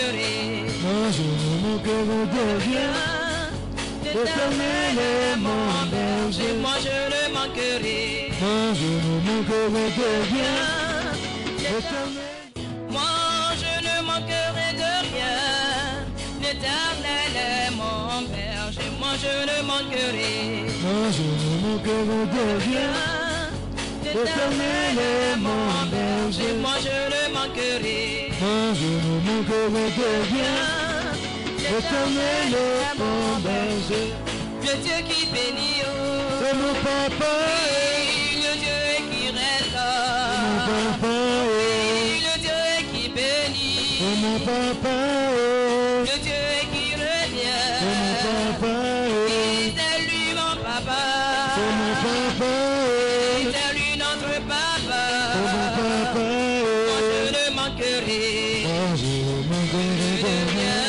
manquerai. Moi je ne manquerai de rien. L'Éternel est mon berger, moi je ne manquerai. Moi je ne manquerai de rien. L'Éternel. Moi je ne manquerai de rien. L'Éternel est mon berger, moi je ne manquerai. Moi je ne manquerai de rien. L'Éternel est mon berger, moi je ne manquerai. Moi je ne manquerai de rien. L'Éternel est mon berger. Le Dieu qui bénit, oh, C'est mon papa. le Dieu qui restaure. Mon papa. Le Dieu qui bénit. C'est mon papa. Le Dieu qui revient. C'est mon papa. C'est lui mon papa. C'est mon papa. C'est lui notre papa. C'est mon papa. Moi je ne manquerai. Moi je ne manquerai de rien.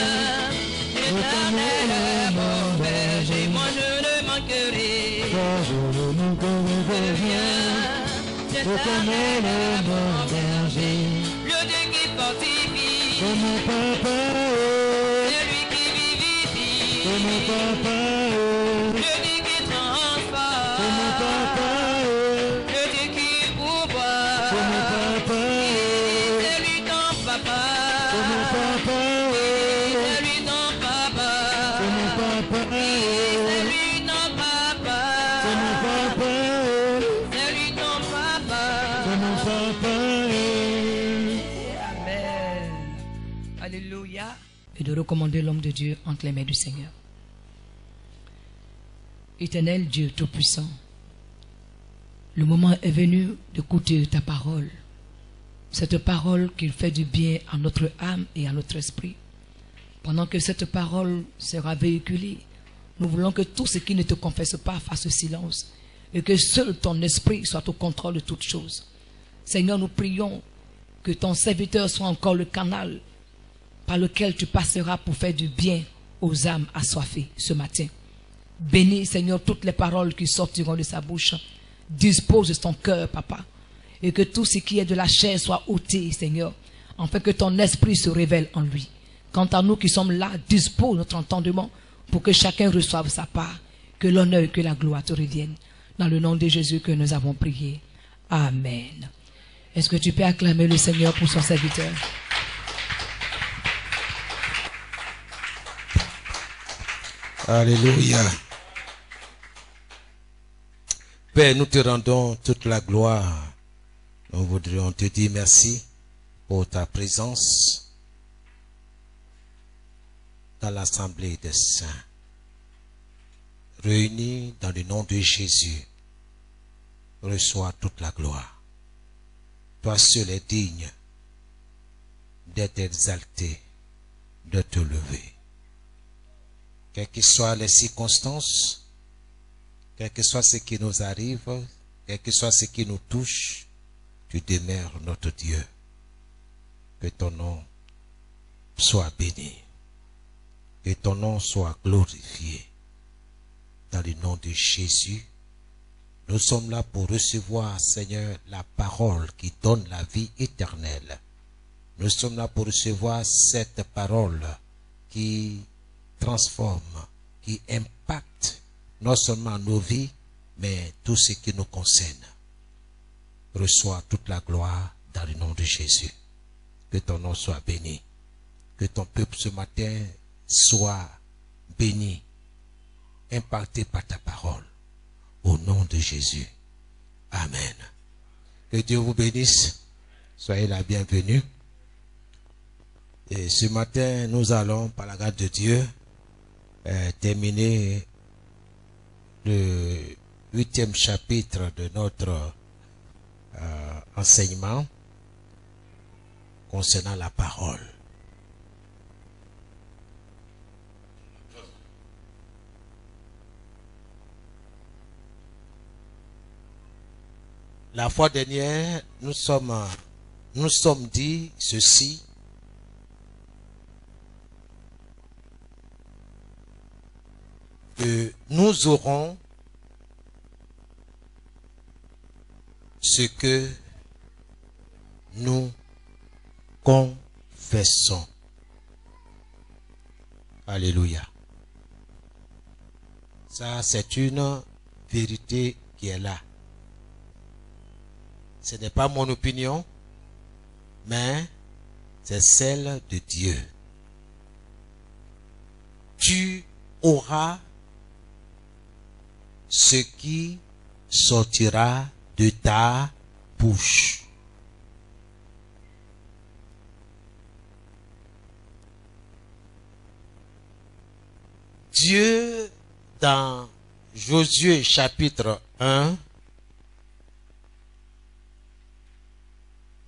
L'Éternel est mon berger, moi je ne manquerai. Moi je ne manquerai de rien. L'Éternel est mon berger. Le Dieu qui fortifie. C'est mon papa. C'est lui qui vivifie. C'est mon papa. Le Dieu qui transforme. C'est mon papa. Le Dieu qui pourvoit. C'est mon papa. C'est lui ton papa. C'est mon papa. C'est lui ton papa. C'est mon papa. C'est lui ton papa. C'est mon papa. C'est lui ton papa. C'est mon papa. Amen. Alléluia. Et de recommander l'homme de Dieu entre les mains du Seigneur. Éternel Dieu Tout-Puissant, le moment est venu d'écouter ta parole. Cette parole qui fait du bien à notre âme et à notre esprit. Pendant que cette parole sera véhiculée, nous voulons que tout ce qui ne te confesse pas fasse silence et que seul ton esprit soit au contrôle de toutes choses. Seigneur, nous prions que ton serviteur soit encore le canal par lequel tu passeras pour faire du bien aux âmes assoiffées ce matin. Bénis, Seigneur, toutes les paroles qui sortiront de sa bouche. Dispose de ton cœur, Papa, et que tout ce qui est de la chair soit ôté, Seigneur, afin que ton esprit se révèle en lui. Quant à nous qui sommes là, dispose notre entendement pour que chacun reçoive sa part, que l'honneur et que la gloire te reviennent. Dans le nom de Jésus que nous avons prié. Amen. Est-ce que tu peux acclamer le Seigneur pour son serviteur? Alléluia. Père, nous te rendons toute la gloire. Nous voudrions te dire merci pour ta présence dans l'assemblée des saints, réunis dans le nom de Jésus. Reçois toute la gloire. Toi seul es digne d'être exalté, de te lever. Quelles que soient les circonstances, quel que soit ce qui nous arrive, quel que soit ce qui nous touche, tu demeures notre Dieu. Que ton nom soit béni. Que ton nom soit glorifié. Dans le nom de Jésus, nous sommes là pour recevoir, Seigneur, la parole qui donne la vie éternelle. Nous sommes là pour recevoir cette parole qui transforme, qui impacte non seulement nos vies, mais tout ce qui nous concerne. Reçois toute la gloire dans le nom de Jésus. Que ton nom soit béni. Que ton peuple ce matin soit béni, impacté par ta parole. Au nom de Jésus. Amen. Que Dieu vous bénisse. Soyez la bienvenue. Et ce matin, nous allons, par la grâce de Dieu, terminer le 8e chapitre de notre enseignement concernant la parole. La fois dernière, nous sommes dit ceci. Que nous aurons ce que nous confessons. Alléluia. Ça, c'est une vérité qui est là. Ce n'est pas mon opinion, mais c'est celle de Dieu. Tu auras ce qui sortira de ta bouche. Dieu, dans Josué chapitre 1,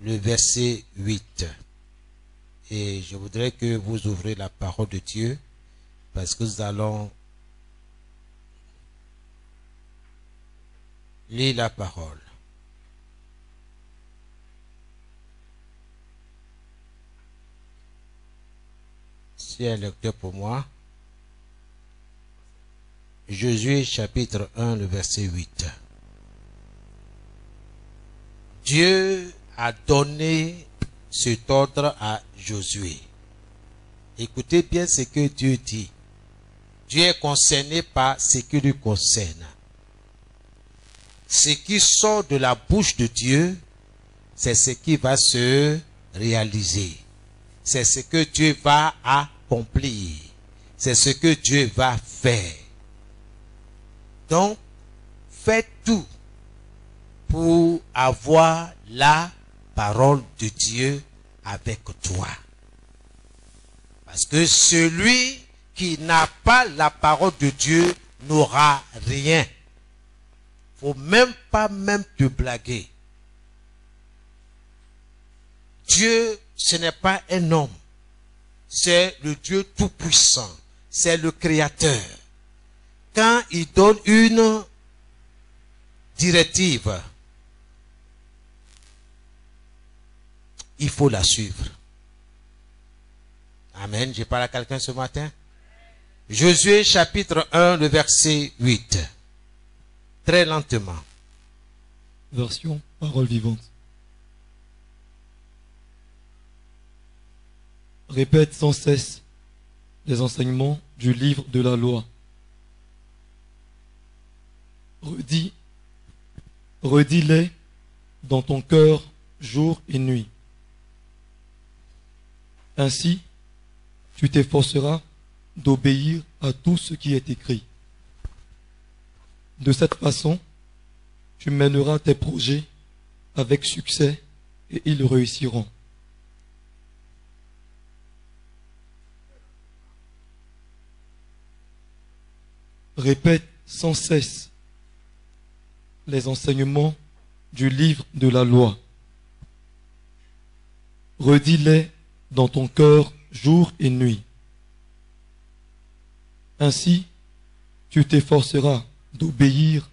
le verset 8. Et je voudrais que vous ouvrez la parole de Dieu, parce que nous allons lire la parole. C'est un lecteur pour moi. Josué chapitre 1, le verset 8. Dieu a donné cet ordre à Josué. Écoutez bien ce que Dieu dit. Dieu est concerné par ce qui lui concerne. Ce qui sort de la bouche de Dieu, c'est ce qui va se réaliser. C'est ce que Dieu va accomplir. C'est ce que Dieu va faire. Donc, fais tout pour avoir la parole de Dieu avec toi. Parce que celui qui n'a pas la parole de Dieu n'aura rien. Faut même pas te blaguer. Dieu, ce n'est pas un homme. C'est le Dieu tout-puissant. C'est le Créateur. Quand il donne une directive, il faut la suivre. Amen. Je parle à quelqu'un ce matin. Josué chapitre 1, le verset 8. Très lentement. Version parole vivante. Répète sans cesse les enseignements du livre de la loi. Redis-les dans ton cœur jour et nuit. Ainsi, tu t'efforceras d'obéir à tout ce qui est écrit. De cette façon, tu mèneras tes projets avec succès et ils réussiront. Répète sans cesse les enseignements du livre de la loi. Redis-les dans ton cœur jour et nuit. Ainsi, tu t'efforceras d'obéir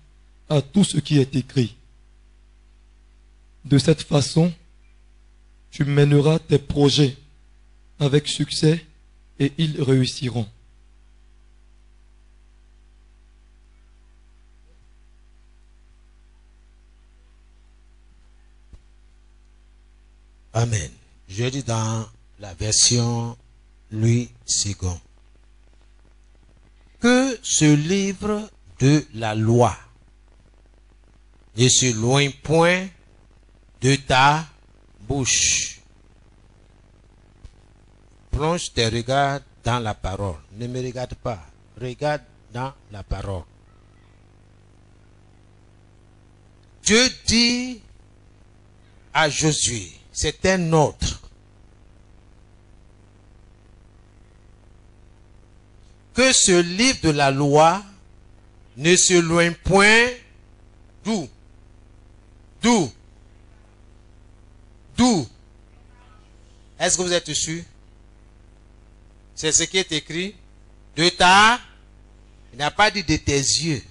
à tout ce qui est écrit. De cette façon, tu mèneras tes projets avec succès et ils réussiront. Amen. Je dis dans la version Louis II. Que ce livre de la loi ne s'éloigne point de ta bouche. Plonge tes regards dans la parole. Ne me regarde pas. Regarde dans la parole. Dieu dit à Josué, c'est un ordre. Que ce livre de la loi ne s'éloigne point d'où? D'où? D'où? Est-ce que vous êtes sûr? C'est ce qui est écrit. De ta, il n'a pas dit de tes yeux.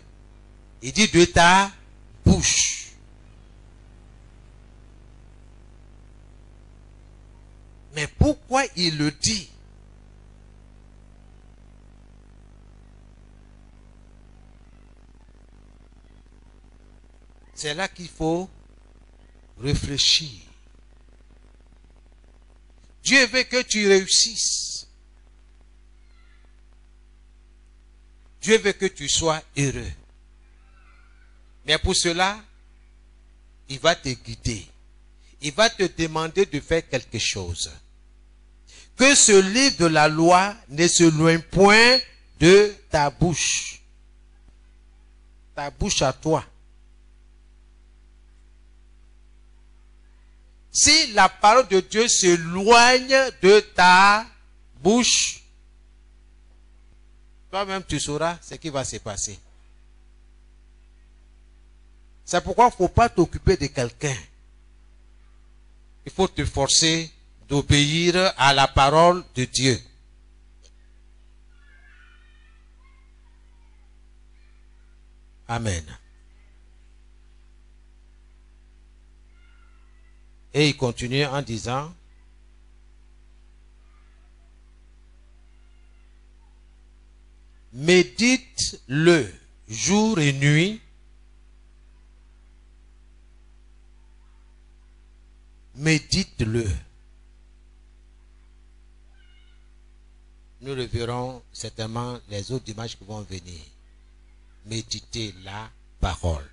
Il dit de ta bouche. Mais pourquoi il le dit? C'est là qu'il faut réfléchir. Dieu veut que tu réussisses. Dieu veut que tu sois heureux. Mais pour cela, il va te guider. Il va te demander de faire quelque chose. Que ce livre de la loi ne s'éloigne point de ta bouche. Ta bouche à toi. Si la parole de Dieu s'éloigne de ta bouche, toi-même tu sauras ce qui va se passer. C'est pourquoi il ne faut pas t'occuper de quelqu'un. Il faut te forcer d'obéir à la parole de Dieu. Amen. Et il continue en disant, médite-le jour et nuit, médite-le. Nous le verrons certainement les autres images qui vont venir. Méditer la parole.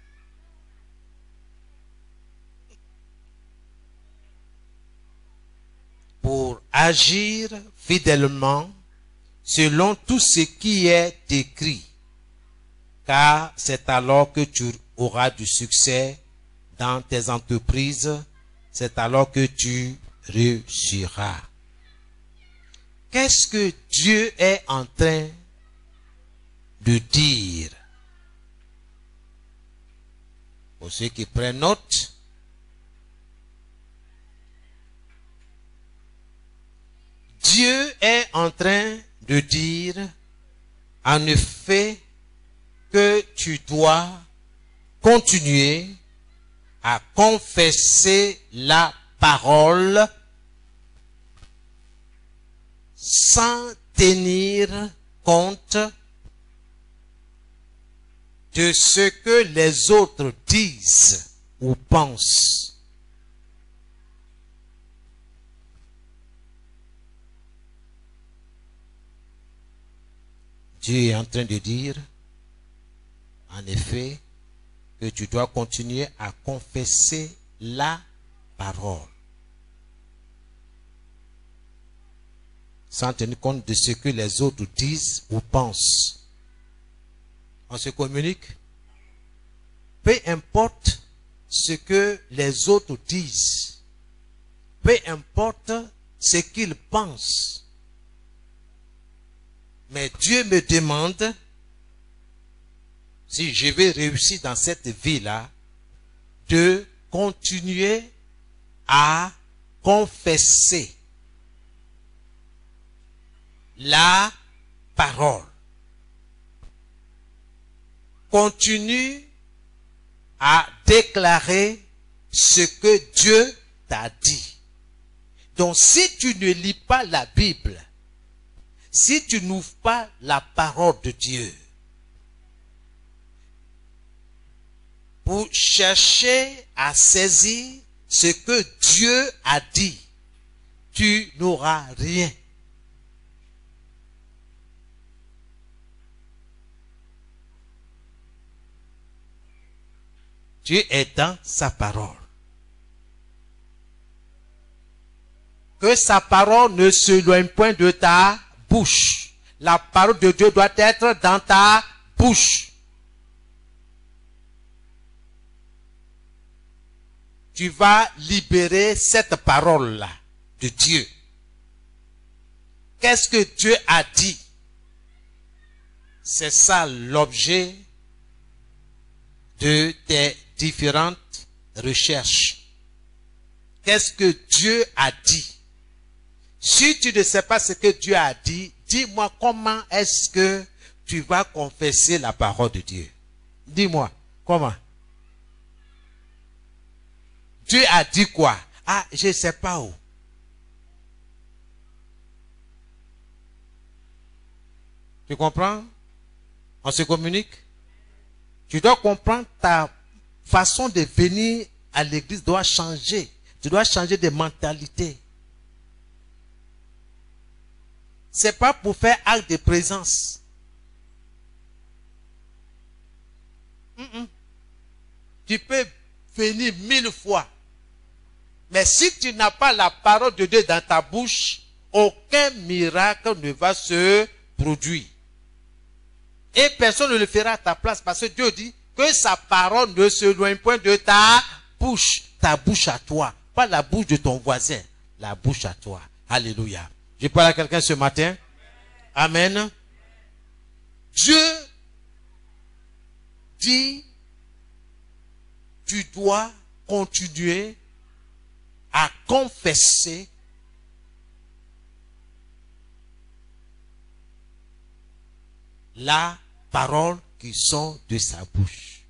Pour agir fidèlement selon tout ce qui est écrit, car c'est alors que tu auras du succès dans tes entreprises, c'est alors que tu réussiras. Qu'est-ce que Dieu est en train de dire? Pour ceux qui prennent note, Dieu est en train de dire, en effet, que tu dois continuer à confesser la parole sans tenir compte de ce que les autres disent ou pensent. Dieu est en train de dire, en effet, que tu dois continuer à confesser la parole, sans tenir compte de ce que les autres disent ou pensent. On se communique. Peu importe ce que les autres disent, peu importe ce qu'ils pensent, mais Dieu me demande, si je vais réussir dans cette vie-là, de continuer à confesser la parole. Continue à déclarer ce que Dieu t'a dit. Donc si tu ne lis pas la Bible, si tu n'ouvres pas la parole de Dieu pour chercher à saisir ce que Dieu a dit, tu n'auras rien. Dieu est dans sa parole. Que sa parole ne s'éloigne point de ta bouche. La parole de Dieu doit être dans ta bouche. Tu vas libérer cette parole-là de Dieu. Qu'est-ce que Dieu a dit? C'est ça l'objet de tes différentes recherches. Qu'est-ce que Dieu a dit? Si tu ne sais pas ce que Dieu a dit, dis-moi comment est-ce que tu vas confesser la parole de Dieu. Dis-moi, comment? Dieu a dit quoi? Ah, je ne sais pas où. Tu comprends? On se communique? Tu dois comprendre, ta façon de venir à l'église doit changer. Tu dois changer de mentalité. C'est pas pour faire acte de présence. Tu peux venir 1000 fois. Mais si tu n'as pas la parole de Dieu dans ta bouche, aucun miracle ne va se produire. Et personne ne le fera à ta place parce que Dieu dit que sa parole ne se loigne point de ta bouche à toi, pas la bouche de ton voisin, la bouche à toi. Alléluia. Je parle à quelqu'un ce matin. Amen. Dieu dit, tu dois continuer à confesser la parole qui sort de sa bouche.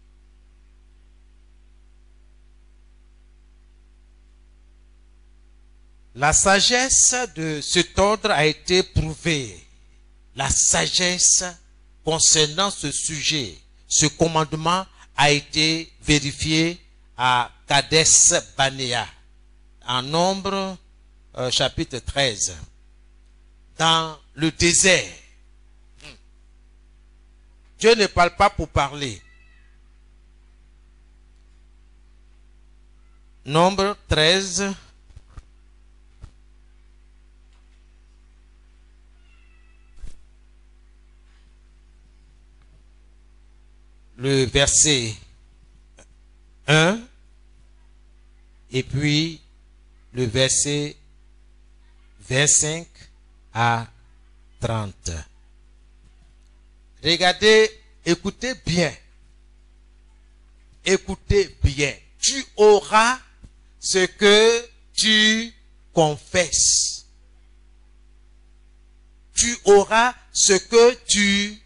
La sagesse de cet ordre a été prouvée. La sagesse concernant ce sujet, ce commandement a été vérifié à Kadesh Barnea, en Nombre chapitre 13, dans le désert. Dieu ne parle pas pour parler. Nombre 13. Le verset 1 et puis le verset 25 à 30. Regardez, écoutez bien. Écoutez bien. Tu auras ce que tu confesses. Tu auras ce que tu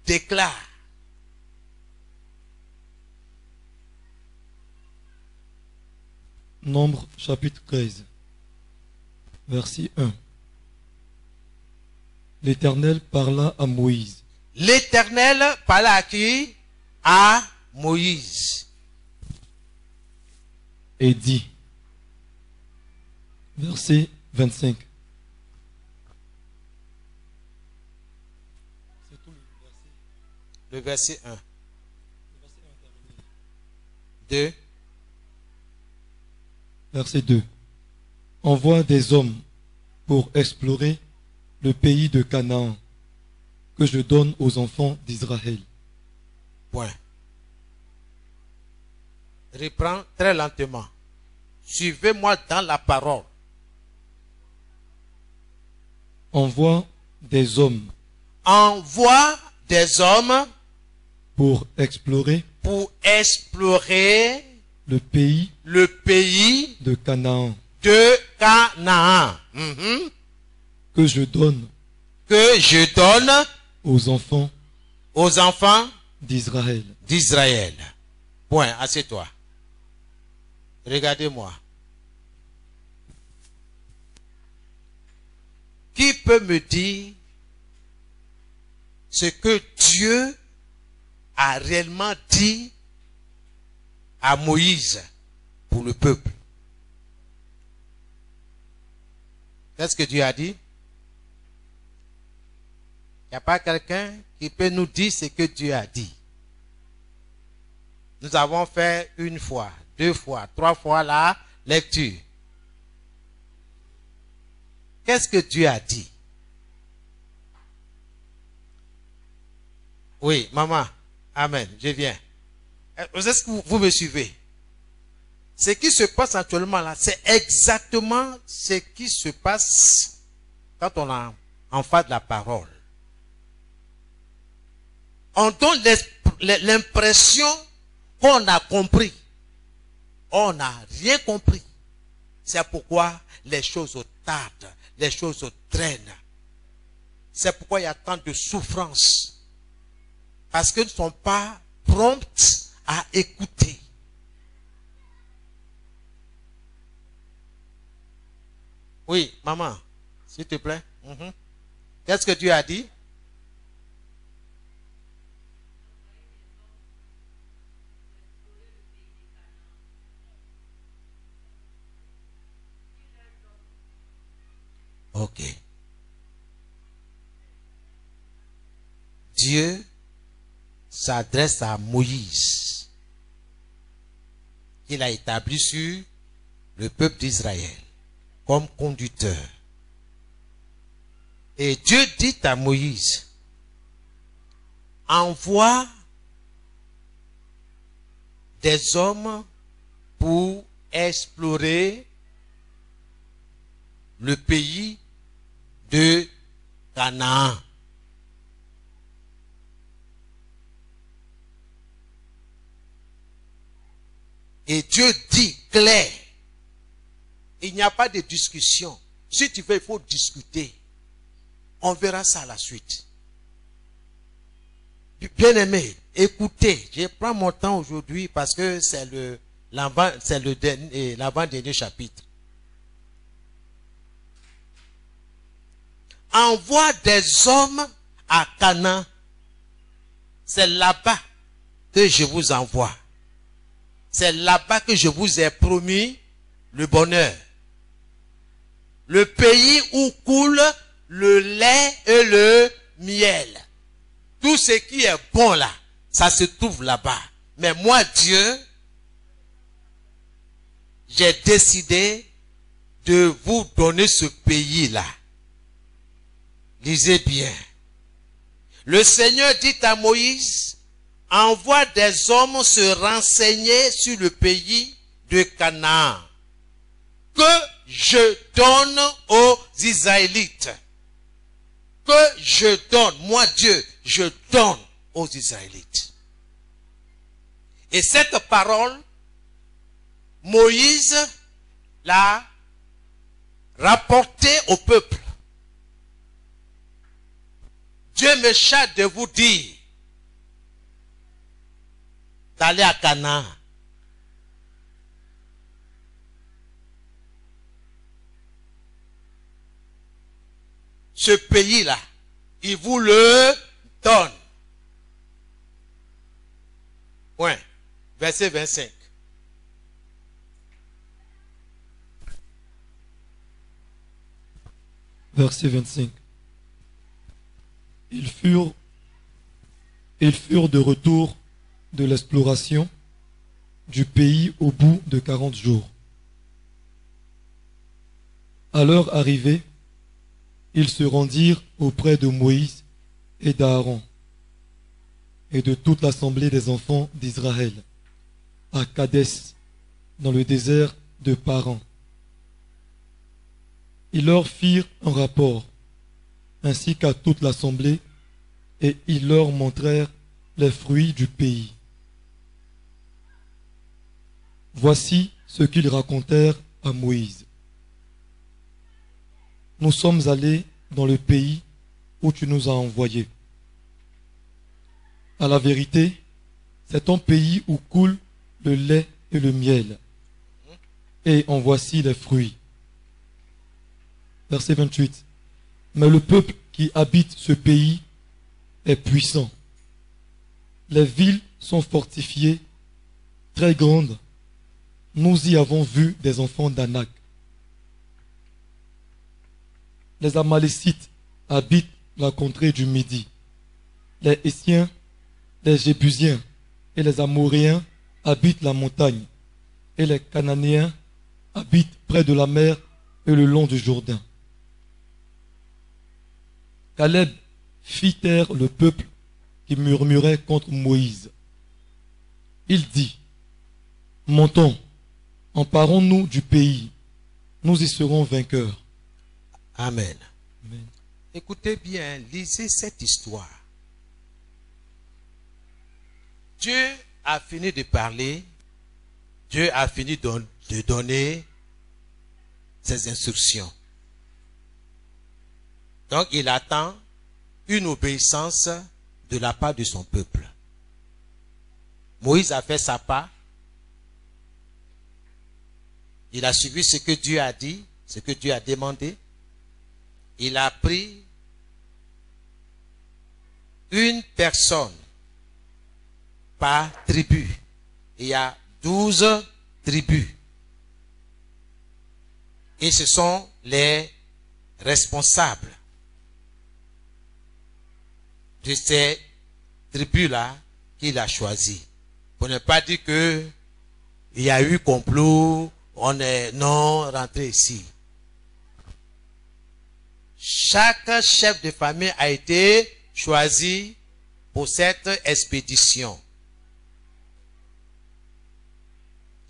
déclares. Nombre chapitre 13, verset 1. L'Éternel parla à Moïse. L'Éternel parla à qui? À Moïse. Et dit, verset 25. C'est tout Le verset 1. 2. Verset 2. Envoie des hommes pour explorer le pays de Canaan que je donne aux enfants d'Israël. Point. Reprends très lentement. Suivez-moi dans la parole. Envoie des hommes Envoie des hommes pour explorer le pays de Canaan Canaan. que je donne aux enfants d'Israël. Point, assieds-toi. Regardez-moi. Qui peut me dire ce que Dieu a réellement dit à Moïse pour le peuple? Qu'est-ce que Dieu a dit? Il n'y a pas quelqu'un qui peut nous dire ce que Dieu a dit. Nous avons fait 1 fois, 2 fois, 3 fois la lecture. Qu'est-ce que Dieu a dit? Oui, maman. Amen. Je viens. Est-ce que vous me suivez? Ce qui se passe actuellement là, c'est exactement ce qui se passe quand on est en face de la parole. On donne l'impression qu'on a compris. On n'a rien compris. C'est pourquoi les choses tardent, les choses traînent. C'est pourquoi il y a tant de souffrance. Parce qu'ils ne sont pas prompts à écouter. Oui, maman, s'il te plaît. Qu'est-ce que Dieu a dit? Ok. Dieu s'adresse à Moïse, qu'il a établi sur le peuple d'Israël comme conducteur. Et Dieu dit à Moïse, envoie des hommes pour explorer le pays de Canaan. Et Dieu dit clair, il n'y a pas de discussion. Si tu veux, il faut discuter. On verra ça à la suite. Bien-aimé, écoutez, je prends mon temps aujourd'hui parce que c'est l'avant-dernier chapitre. Envoie des hommes à Canaan. C'est là-bas que je vous envoie. C'est là-bas que je vous ai promis le bonheur. Le pays où coule le lait et le miel. Tout ce qui est bon là, ça se trouve là-bas. Mais moi, Dieu, j'ai décidé de vous donner ce pays-là. Lisez bien. Le Seigneur dit à Moïse, envoie des hommes se renseigner sur le pays de Canaan que je donne aux Israélites. Que je donne, moi Dieu, je donne aux Israélites. Et cette parole, Moïse l'a rapportée au peuple. Dieu me charge de vous dire d'aller à Canaan. Ce pays-là, il vous le donne. Point. Verset 25. Verset 25. Ils furent de retour de l'exploration du pays au bout de 40 jours. À leur arrivée, ils se rendirent auprès de Moïse et d'Aaron et de toute l'assemblée des enfants d'Israël à Kadès, dans le désert de Paran. Ils leur firent un rapport, ainsi qu'à toute l'assemblée, et ils leur montrèrent les fruits du pays. Voici ce qu'ils racontèrent à Moïse. Nous sommes allés dans le pays où tu nous as envoyés. À la vérité, c'est un pays où coule le lait et le miel. Et en voici les fruits. Verset 28. Mais le peuple qui habite ce pays est puissant. Les villes sont fortifiées, très grandes. Nous y avons vu des enfants d'Anak. Les Amalécites habitent la contrée du Midi. Les Hessiens, les Jébusiens et les Amoréens habitent la montagne. Et les Cananéens habitent près de la mer et le long du Jourdain. Caleb fit taire le peuple qui murmurait contre Moïse. Il dit, montons, emparons-nous du pays, nous y serons vainqueurs. Amen. Amen. Écoutez bien, lisez cette histoire. Dieu a fini de parler, Dieu a fini de donner ses instructions. Donc il attend une obéissance de la part de son peuple. Moïse a fait sa part. Il a suivi ce que Dieu a dit, ce que Dieu a demandé. Il a pris une personne par tribu. Il y a 12 tribus. Et ce sont les responsables de ces tribus-là qu'il a choisi. Pour ne pas dire que il y a eu complot, on est non rentré ici. Chaque chef de famille a été choisi pour cette expédition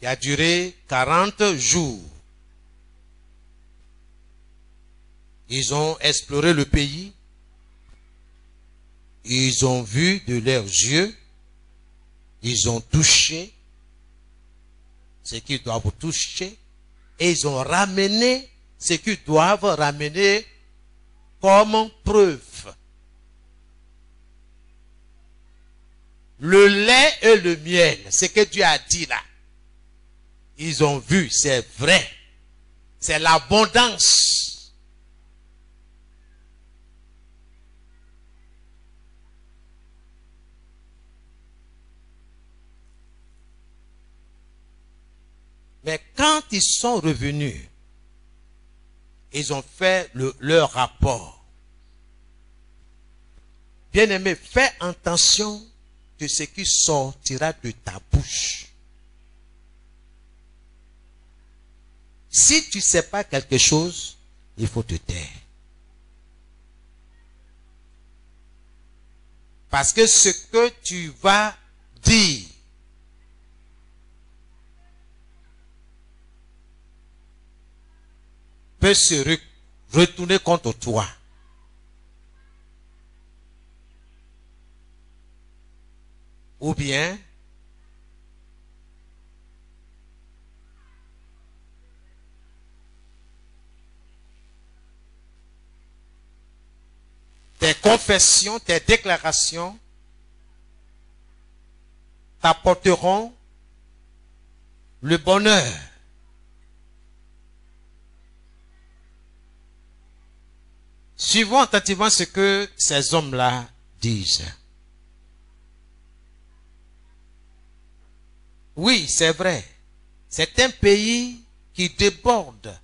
qui a duré 40 jours. Ils ont exploré le pays. Ils ont vu de leurs yeux. Ils ont touché ce qu'ils doivent toucher. Et ils ont ramené ce qu'ils doivent ramener comme preuve. Le lait et le miel, ce que Dieu a dit là. Ils ont vu, c'est vrai. C'est l'abondance. Mais quand ils sont revenus, ils ont fait leur rapport. Bien-aimé, fais attention de ce qui sortira de ta bouche. Si tu ne sais pas quelque chose, il faut te taire. Parce que ce que tu vas dire peut se retourner contre toi. Ou bien tes confessions, tes déclarations t'apporteront le bonheur. Suivons attentivement ce que ces hommes-là disent. Oui, c'est vrai. C'est un pays qui déborde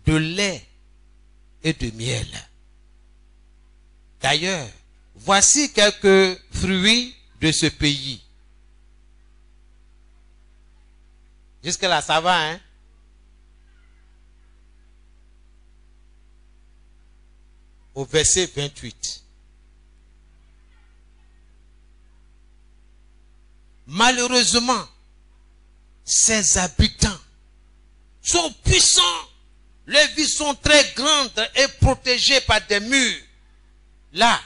de lait et de miel. D'ailleurs, voici quelques fruits de ce pays. Jusque-là, ça va, hein? Au verset 28. Malheureusement, ses habitants sont puissants. Les villes sont très grandes et protégées par des murs. Là,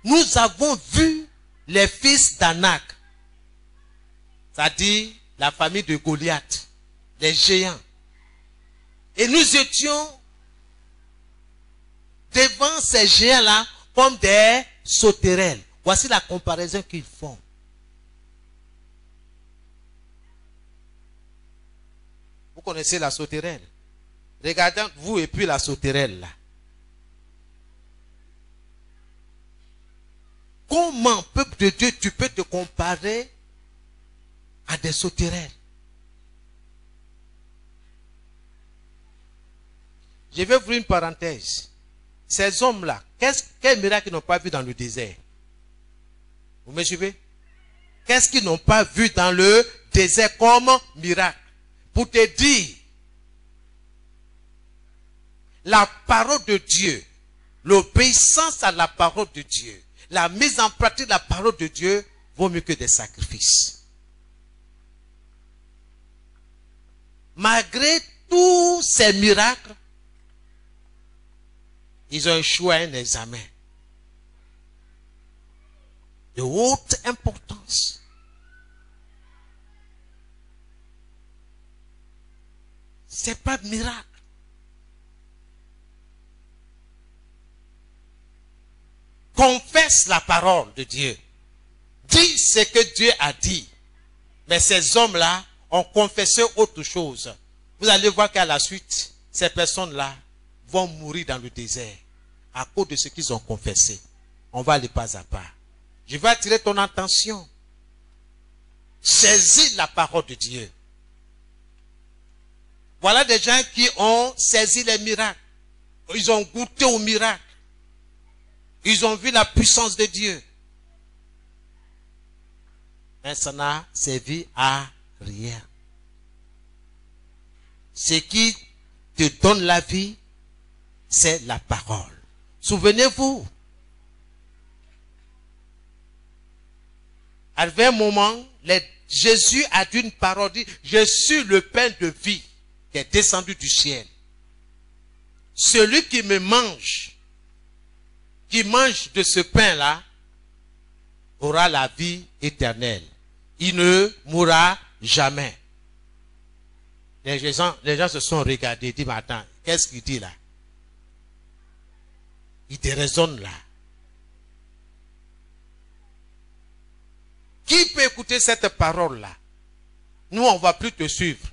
nous avons vu les fils d'Anak, c'est-à-dire la famille de Goliath, les géants. Et nous étions devant ces géants-là comme des sauterelles. Voici la comparaison qu'ils font. Vous connaissez la sauterelle? Regardez vous et puis la sauterelle là. Comment, peuple de Dieu, tu peux te comparer à des sauterelles? Je vais ouvrir une parenthèse. Ces hommes-là, quel miracle ils n'ont pas vu dans le désert? Vous me suivez? Qu'est-ce qu'ils n'ont pas vu dans le désert comme miracle? Pour te dire, la parole de Dieu, l'obéissance à la parole de Dieu, la mise en pratique de la parole de Dieu vaut mieux que des sacrifices. Malgré tous ces miracles, ils ont échoué à un examen de haute importance. C'est pas de miracle. Confesse la parole de Dieu. Dis ce que Dieu a dit. Mais ces hommes-là ont confessé autre chose. Vous allez voir qu'à la suite, ces personnes-là vont mourir dans le désert à cause de ce qu'ils ont confessé. On va aller pas à pas. Je vais attirer ton attention. Saisis la parole de Dieu. Voilà des gens qui ont saisi les miracles. Ils ont goûté au miracle. Ils ont vu la puissance de Dieu. mais ça n'a servi à rien. Ce qui te donne la vie, c'est la parole. Souvenez-vous, arrivé un moment, Jésus a dit une parole, dit, je suis le pain de vie qui est descendu du ciel. Celui qui me mange, qui mange de ce pain-là, aura la vie éternelle. Il ne mourra jamais. Les gens se sont regardés, disent, mais attends, qu'est-ce qu'il dit là? Il déraisonne là. Qui peut écouter cette parole-là? Nous, on ne va plus te suivre.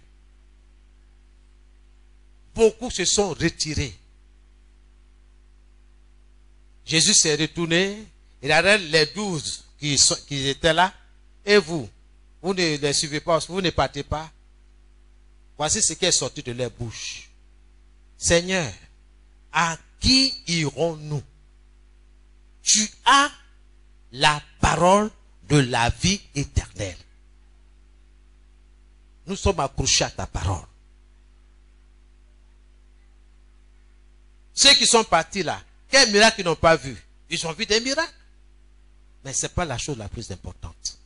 Beaucoup se sont retirés. Jésus s'est retourné. Il a dit les 12 qui étaient là. Et vous ne les suivez pas, vous ne partez pas. Voici ce qui est sorti de leur bouche. Seigneur, à qui irons-nous? Tu as la parole de la vie éternelle. Nous sommes accrochés à ta parole. Ceux qui sont partis là, quel miracle ils n'ont pas vu? Ils ont vu des miracles. Mais ce n'est pas la chose la plus importante.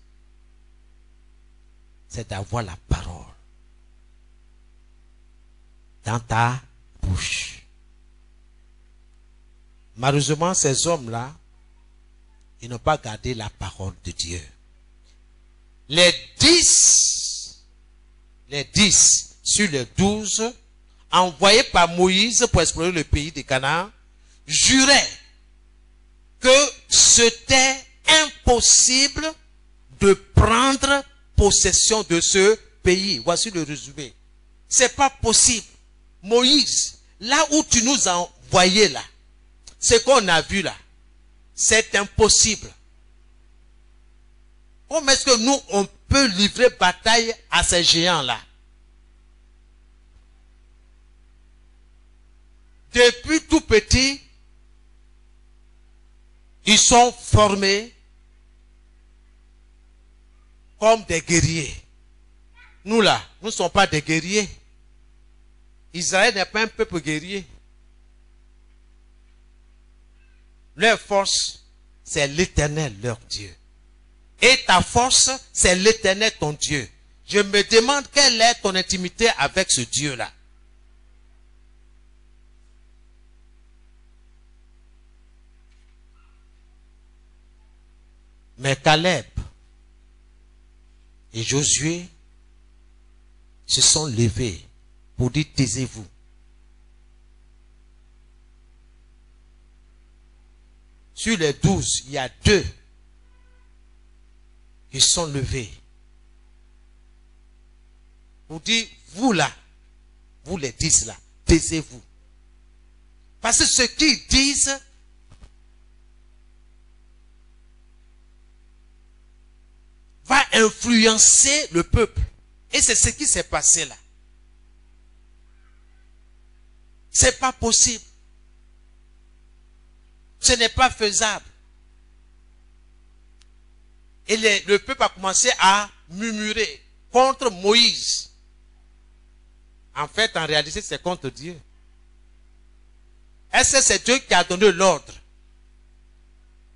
C'est d'avoir la parole dans ta bouche. Malheureusement, ces hommes-là, ils n'ont pas gardé la parole de Dieu. Les 10 sur les 12 envoyés par Moïse pour explorer le pays de Canaan juraient que c'était impossible de prendre possession de ce pays. Voici le résumé. C'est pas possible. Moïse, là où tu nous as envoyés là, ce qu'on a vu là, c'est impossible. Comment est-ce que nous, on peut livrer bataille à ces géants-là? Depuis tout petit, ils sont formés comme des guerriers. Nous là, nous ne sommes pas des guerriers. Israël n'est pas un peuple guerrier. Leur force, c'est l'Éternel, leur Dieu. Et ta force, c'est l'Éternel, ton Dieu. Je me demande quelle est ton intimité avec ce Dieu-là. Mais Caleb et Josué se sont levés pour dire, taisez-vous. Sur les 12, il y a 2 qui sont levés pour dire, vous là, vous les 10 là, taisez-vous. Parce que ce qu'ils disent va influencer le peuple. Et c'est ce qui s'est passé là. C'est pas possible. Ce n'est pas faisable. Et le peuple a commencé à murmurer contre Moïse. En fait, en réalité, c'est contre Dieu. Est-ce que c'est Dieu qui a donné l'ordre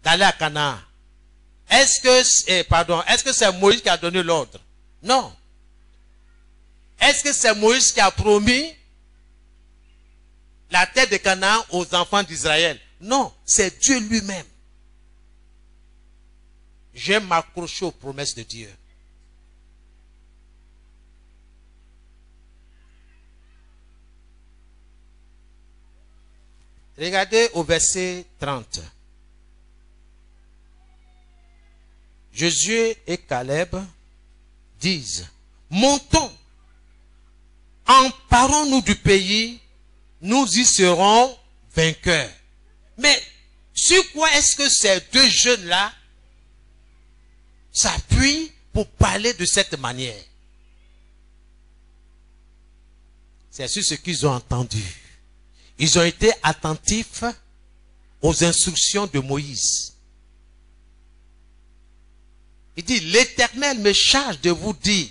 d'aller à Canaan? Est-ce que c'est Moïse qui a donné l'ordre? Non. Est-ce que c'est Moïse qui a promis la terre de Canaan aux enfants d'Israël? Non, c'est Dieu lui-même. Je m'accroche aux promesses de Dieu. Regardez au verset 30. Josué et Caleb disent, montons, emparons-nous du pays, nous y serons vainqueurs. Mais sur quoi est-ce que ces 2 jeunes-là s'appuient pour parler de cette manière? C'est sur ce qu'ils ont entendu. Ils ont été attentifs aux instructions de Moïse. Il dit, l'Éternel me charge de vous dire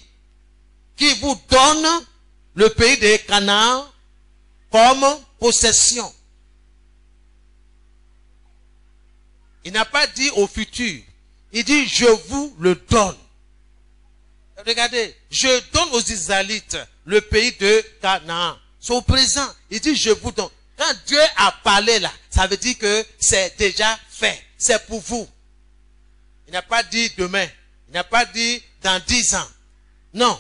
qu'il vous donne le pays de Canaan comme possession. Il n'a pas dit au futur. Il dit, je vous le donne. Regardez, je donne aux Israélites le pays de Canaan. C'est au présent. Il dit, je vous donne. Quand Dieu a parlé là, ça veut dire que c'est déjà fait. C'est pour vous. Il n'a pas dit demain. Il n'a pas dit dans 10 ans. Non.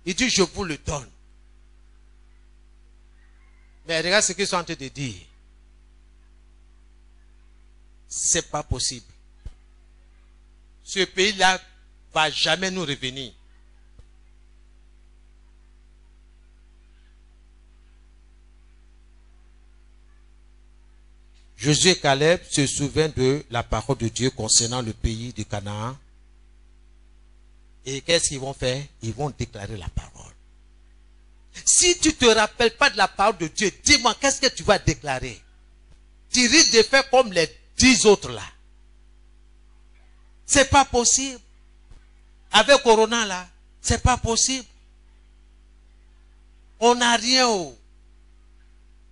Il dit, je vous le donne. Mais regarde ce qu'ils sont en train de dire. C'est pas possible. Ce pays-là va jamais nous revenir. Josué et Caleb se souviennent de la parole de Dieu concernant le pays de Canaan. Et qu'est-ce qu'ils vont faire? Ils vont déclarer la parole. Si tu ne te rappelles pas de la parole de Dieu, dis-moi, qu'est-ce que tu vas déclarer? Tu risques de faire comme les 10 autres là. C'est pas possible. Avec Corona là, c'est pas possible. On n'a rien.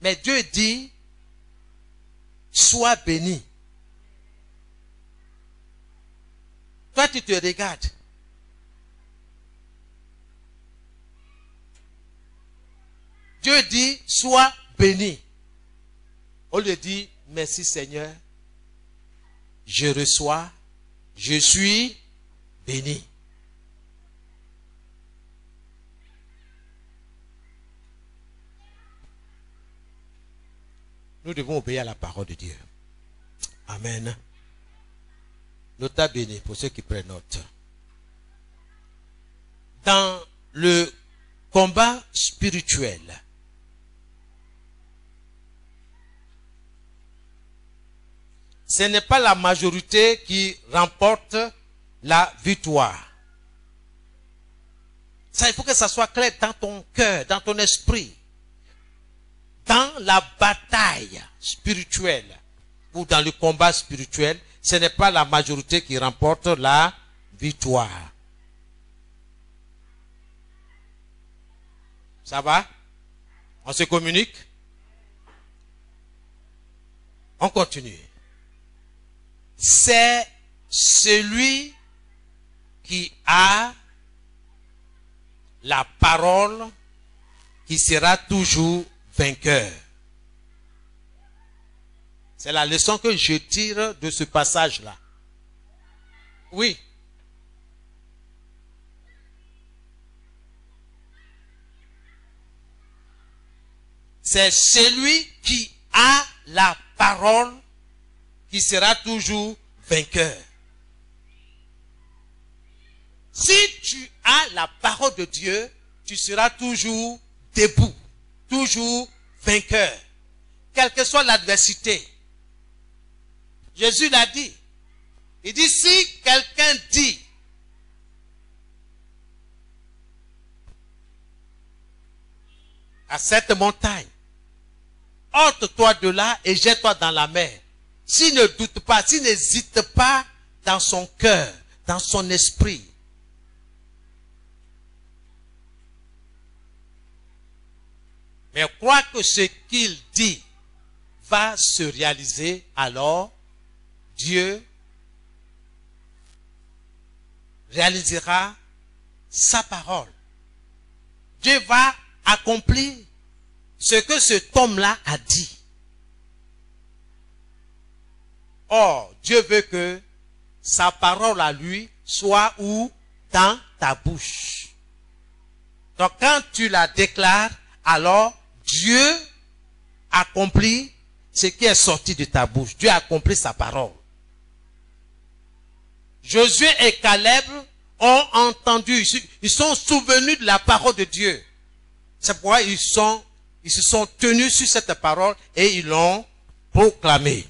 Mais Dieu dit, sois béni. Toi, tu te regardes. Dieu dit, sois béni. On lui dit, merci Seigneur, je reçois, je suis béni. Nous devons obéir à la parole de Dieu. Amen. Nota béni pour ceux qui prennent note. Dans le combat spirituel, ce n'est pas la majorité qui remporte la victoire. Ça, il faut que ça soit clair dans ton cœur, dans ton esprit. Dans la bataille spirituelle ou dans le combat spirituel, ce n'est pas la majorité qui remporte la victoire. Ça va? On se communique? On continue. C'est celui qui a la parole qui sera toujours vainqueur. C'est la leçon que je tire de ce passage-là. Oui. C'est celui qui a la parole qui sera toujours vainqueur. Si tu as la parole de Dieu, tu seras toujours debout, toujours vainqueur, quelle que soit l'adversité. Jésus l'a dit. Il dit, si quelqu'un dit, à cette montagne, ôte-toi de là et jette-toi dans la mer. S'il ne doute pas, s'il n'hésite pas dans son cœur, dans son esprit, mais croit que ce qu'il dit va se réaliser, alors Dieu réalisera sa parole. Dieu va accomplir ce que cet homme-là a dit. Or, Dieu veut que sa parole à lui soit où? Dans ta bouche. Donc, quand tu la déclares, alors Dieu accomplit ce qui est sorti de ta bouche. Dieu a accompli sa parole. Josué et Caleb ont entendu, ils sont souvenus de la parole de Dieu. C'est pourquoi ils se sont tenus sur cette parole et ils l'ont proclamée.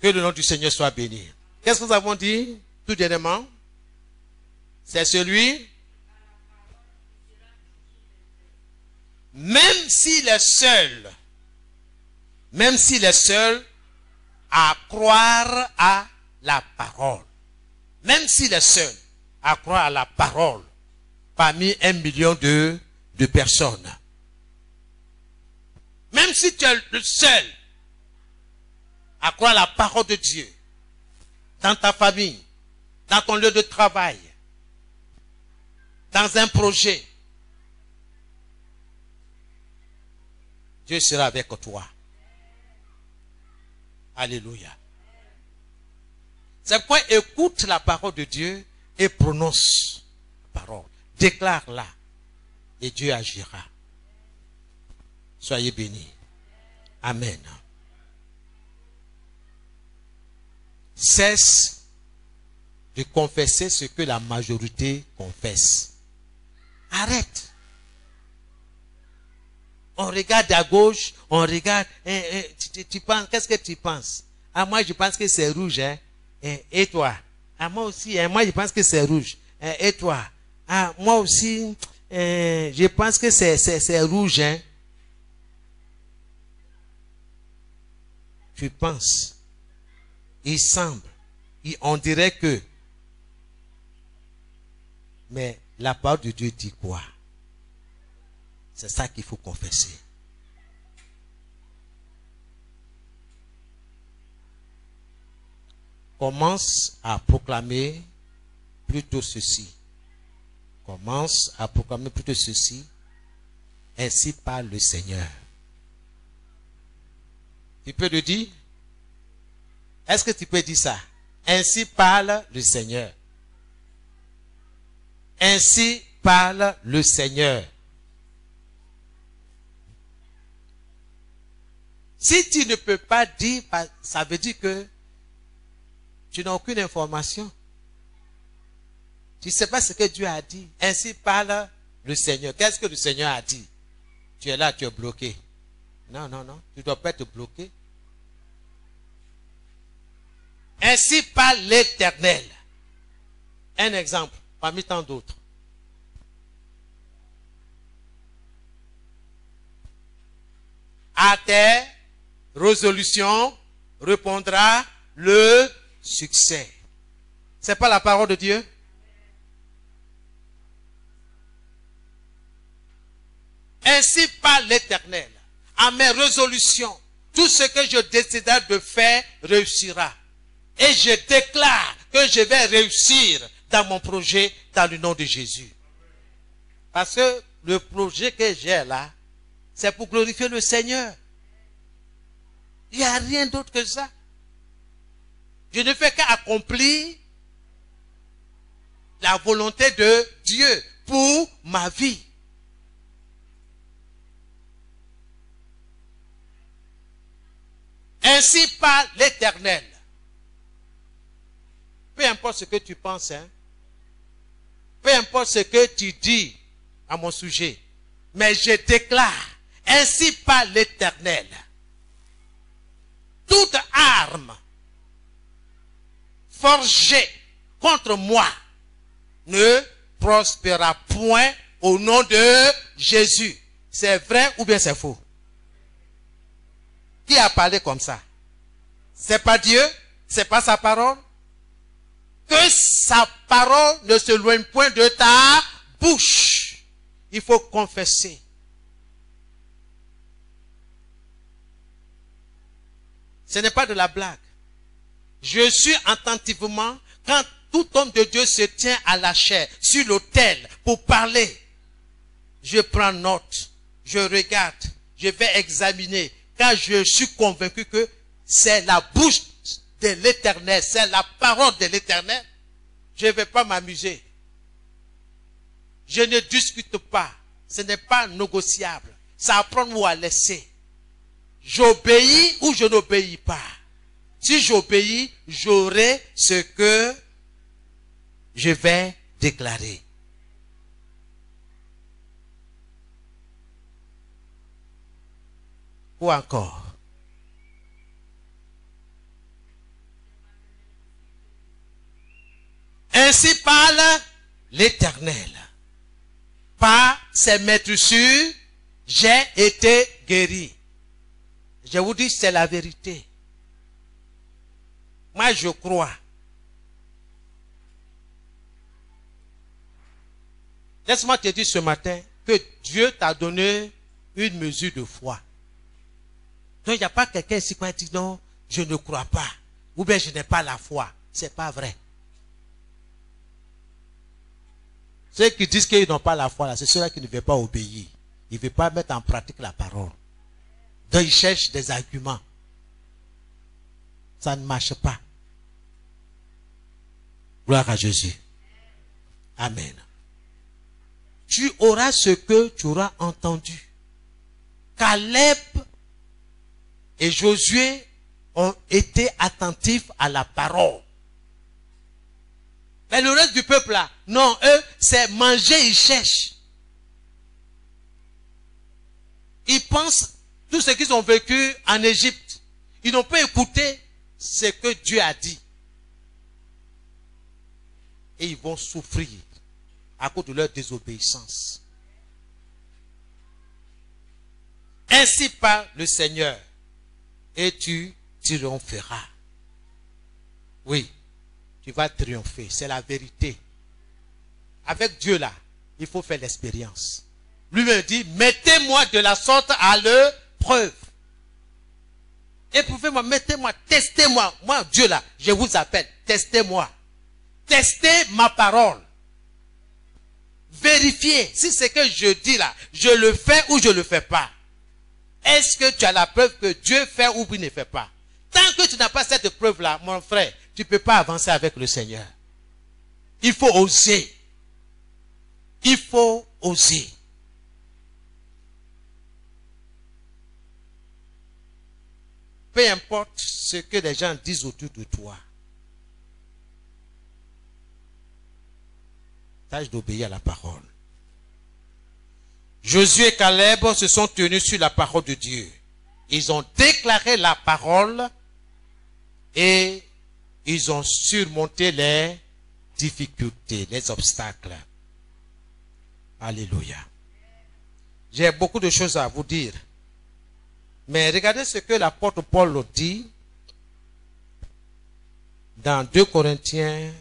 Que le nom du Seigneur soit béni. Qu'est-ce que nous avons dit tout dernièrement? C'est celui, même s'il est seul à croire à la parole. Même s'il est seul à croire à la parole parmi 1 million de personnes. Même si tu es le seul à croire à la parole de Dieu dans ta famille, dans ton lieu de travail, dans un projet, Dieu sera avec toi. Alléluia. C'est pourquoi écoute la parole de Dieu et prononce la parole. Déclare-la et Dieu agira. Soyez bénis. Amen. Cesse de confesser ce que la majorité confesse. Arrête. On regarde à gauche, on regarde, tu penses, qu'est-ce que tu penses? Ah, moi je pense que c'est rouge, hein? Et toi? Ah, moi aussi, moi je pense que c'est rouge. Et toi? Ah, moi aussi, je pense que c'est rouge, hein? Tu penses, il semble, on dirait que, mais la parole de Dieu dit quoi? C'est ça qu'il faut confesser. Commence à proclamer plutôt ceci. Commence à proclamer plutôt ceci. Ainsi parle le Seigneur. Tu peux le dire? Est-ce que tu peux dire ça? Ainsi parle le Seigneur. Ainsi parle le Seigneur. Si tu ne peux pas dire, ça veut dire que tu n'as aucune information. Tu ne sais pas ce que Dieu a dit. Ainsi parle le Seigneur. Qu'est-ce que le Seigneur a dit? Tu es là, tu es bloqué. Non, non, non. Tu ne dois pas être bloqué. Ainsi parle l'Éternel. Un exemple, parmi tant d'autres. À tes résolutions répondra le succès. C'est pas la parole de Dieu? Ainsi parle l'Éternel. À mes résolutions, tout ce que je déciderai de faire réussira. Et je déclare que je vais réussir dans mon projet dans le nom de Jésus. Parce que le projet que j'ai là, c'est pour glorifier le Seigneur. Il n'y a rien d'autre que ça. Je ne fais qu'accomplir la volonté de Dieu pour ma vie. Ainsi parle l'Éternel. Peu importe ce que tu penses, hein? Peu importe ce que tu dis à mon sujet, mais je déclare, ainsi parle l'Éternel. Toute arme forgée contre moi ne prospérera point au nom de Jésus. C'est vrai ou bien c'est faux? Qui a parlé comme ça? C'est pas Dieu? C'est pas sa parole? Que sa parole ne se loigne point de ta bouche. Il faut confesser. Ce n'est pas de la blague. Je suis attentivement, quand tout homme de Dieu se tient à la chair, sur l'autel, pour parler, je prends note, je regarde, je vais examiner. Quand je suis convaincu que c'est la bouche de l'Éternel, c'est la parole de l'Éternel, je ne vais pas m'amuser. Je ne discute pas. Ce n'est pas négociable. Ça à prendre ou à laisser. J'obéis ou je n'obéis pas. Si j'obéis, j'aurai ce que je vais déclarer. Ou encore. Ainsi parle l'Éternel. Par ses maîtressures, j'ai été guéri. Je vous dis, c'est la vérité. Moi, je crois Laisse-moi te dire ce matin que Dieu t'a donné une mesure de foi. Donc il n'y a pas quelqu'un ici qui dit non, je ne crois pas. Ou bien je n'ai pas la foi. Ce n'est pas vrai. Ceux qui disent qu'ils n'ont pas la foi, là, c'est ceux-là qui ne veulent pas obéir. Ils ne veulent pas mettre en pratique la parole. Donc ils cherchent des arguments. Ça ne marche pas. Gloire à Jésus. Amen. Tu auras ce que tu auras entendu. Caleb et Josué ont été attentifs à la parole. Mais le reste du peuple là, non, eux, c'est manger, ils cherchent. Ils pensent tout ce qu'ils ont vécu en Égypte. Ils n'ont pas écouté ce que Dieu a dit. Et ils vont souffrir à cause de leur désobéissance. Ainsi parle le Seigneur, et tu triompheras. Oui, tu vas triompher, c'est la vérité. Avec Dieu là, il faut faire l'expérience. Lui me dit, mettez-moi de la sorte à l'épreuve. Éprouvez-moi, mettez-moi, testez-moi. Moi, Dieu là, je vous appelle, testez-moi. Testez ma parole. Vérifiez si ce que je dis là, je le fais ou je ne le fais pas. Est-ce que tu as la preuve que Dieu fait ou il ne fait pas? Tant que tu n'as pas cette preuve-là, mon frère, tu ne peux pas avancer avec le Seigneur. Il faut oser. Il faut oser. Peu importe ce que les gens disent autour de toi. Tâche d'obéir à la parole. Josué et Caleb se sont tenus sur la parole de Dieu. Ils ont déclaré la parole et ils ont surmonté les difficultés, les obstacles. Alléluia. J'ai beaucoup de choses à vous dire. Mais regardez ce que l'apôtre Paul dit dans 2 Corinthiens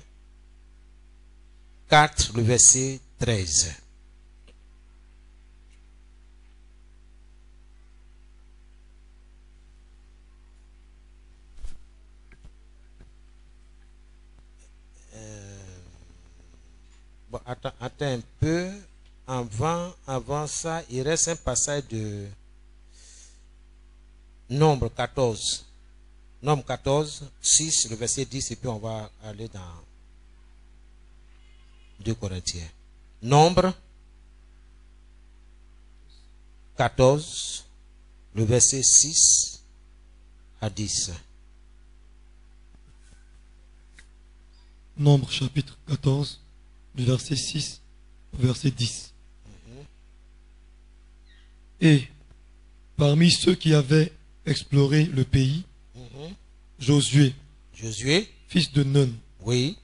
4, le verset 13. Bon, attends un peu. Avant ça, il reste un passage de Nombre 14. Nombre 14, 6, le verset 10, et puis on va aller dans 2 Corinthiens. Nombre 14, le verset 6 à 10. Nombre chapitre 14, du verset 6 au verset 10. Et parmi ceux qui avaient exploré le pays, Josué, fils de Nun, oui,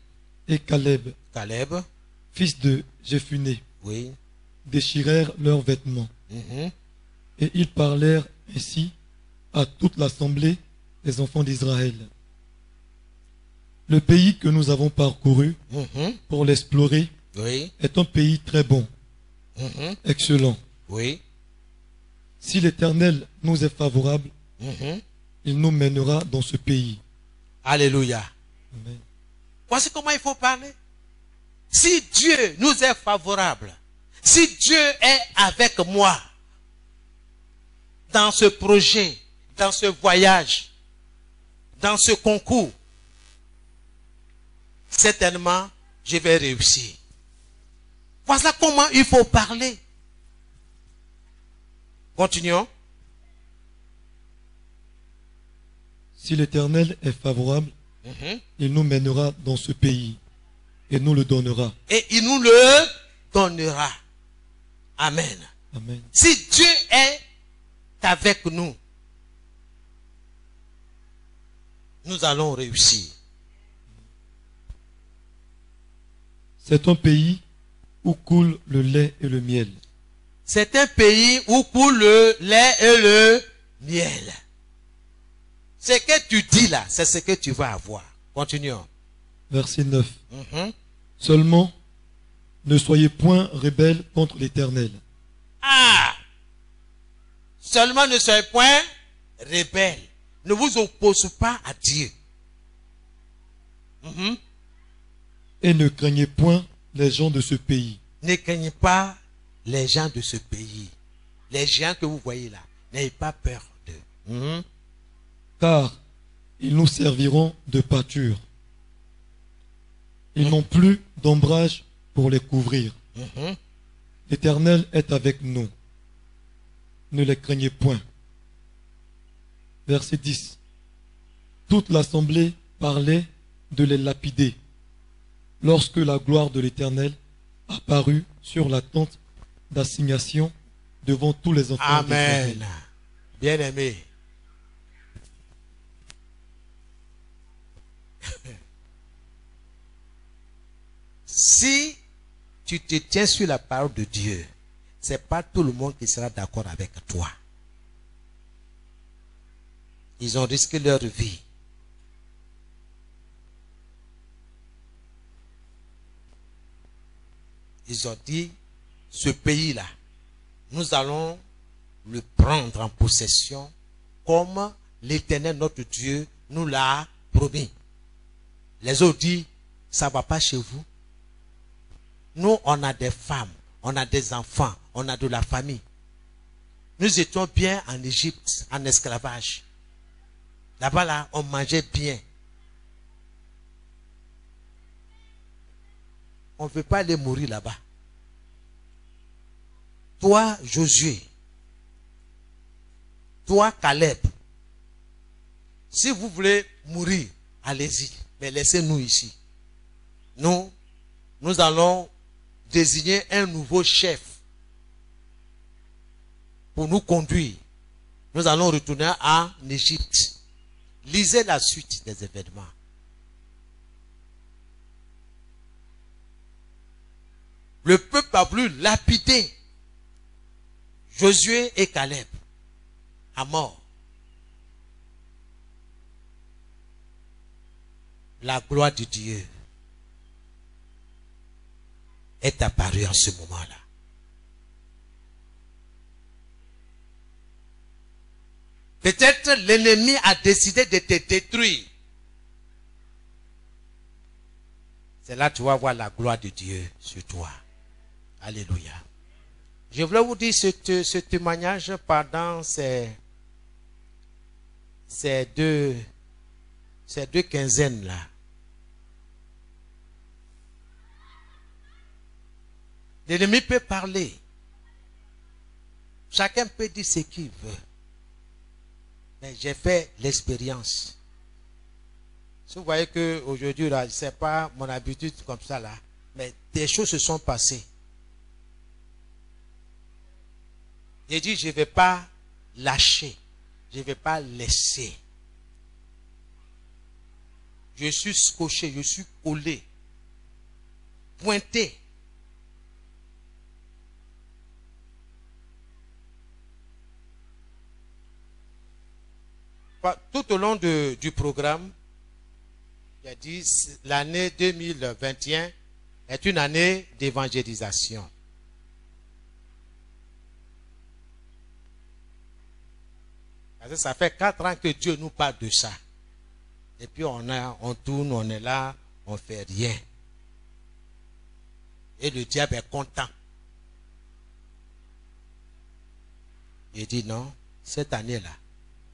et Caleb, fils de Jephuné, oui, déchirèrent leurs vêtements. Et ils parlèrent ainsi à toute l'assemblée des enfants d'Israël. Le pays que nous avons parcouru pour l'explorer oui, est un pays très bon, excellent. oui. Si l'Éternel nous est favorable, il nous mènera dans ce pays. Alléluia. Amen. Voici comment il faut parler. Si Dieu nous est favorable, si Dieu est avec moi dans ce projet, dans ce voyage, dans ce concours, certainement, je vais réussir. Voilà comment il faut parler. Continuons. Si l'Éternel est favorable, il nous mènera dans ce pays et nous le donnera. Et il nous le donnera. Amen. Amen. Si Dieu est avec nous, nous allons réussir. C'est un pays où coule le lait et le miel. C'est un pays où coule le lait et le miel. Ce que tu dis là, c'est ce que tu vas avoir. Continuons. Verset 9. Seulement, Ne soyez point rebelles contre l'Éternel. Ah! Seulement ne soyez point rebelles. Ne vous oppose pas à Dieu. Et ne craignez point les gens de ce pays. Ne craignez pas les gens de ce pays. Les gens que vous voyez là. N'ayez pas peur d'eux. Car ils nous serviront de pâture. Ils n'ont plus d'ombrage pour les couvrir. L'Éternel est avec nous. Ne les craignez point. Verset 10. Toute l'assemblée parlait de les lapider lorsque la gloire de l'Éternel apparut sur la tente d'assignation devant tous les enfants d'Israël. Amen. Bien-aimé. Si tu te tiens sur la parole de Dieu, c'est pas tout le monde qui sera d'accord avec toi. Ils ont risqué leur vie. Ils ont dit, ce pays-là, nous allons le prendre en possession comme l'Éternel notre Dieu nous l'a promis. Les autres disent, ça ne va pas chez vous. Nous, on a des femmes, on a des enfants, on a de la famille. Nous étions bien en Égypte, en esclavage. Là-bas, là, on mangeait bien. On ne veut pas aller mourir là-bas. Toi, Josué, toi, Caleb, si vous voulez mourir, allez-y, mais laissez-nous ici. Nous allons désigner un nouveau chef pour nous conduire. Nous allons retourner en Égypte. Lisez la suite des événements. Le peuple a voulu lapider Josué et Caleb à mort. La gloire de Dieu est apparue en ce moment-là. Peut-être l'ennemi a décidé de te détruire. C'est là que tu vas voir la gloire de Dieu sur toi. Alléluia. Je voulais vous dire ce témoignage pendant ces deux quinzaines-là. L'ennemi peut parler. Chacun peut dire ce qu'il veut. Mais j'ai fait l'expérience. Si vous voyez qu'aujourd'hui, là, ce n'est pas mon habitude comme ça, là, mais des choses se sont passées. J'ai dit, je ne vais pas lâcher. Je ne vais pas laisser. Je suis scotché, je suis collé, pointé. Tout au long du programme, j'ai dit l'année 2021 est une année d'évangélisation. Parce que ça fait 4 ans que Dieu nous parle de ça. Et puis on tourne, on est là, on ne fait rien. Et le diable est content. Il dit non, cette année-là,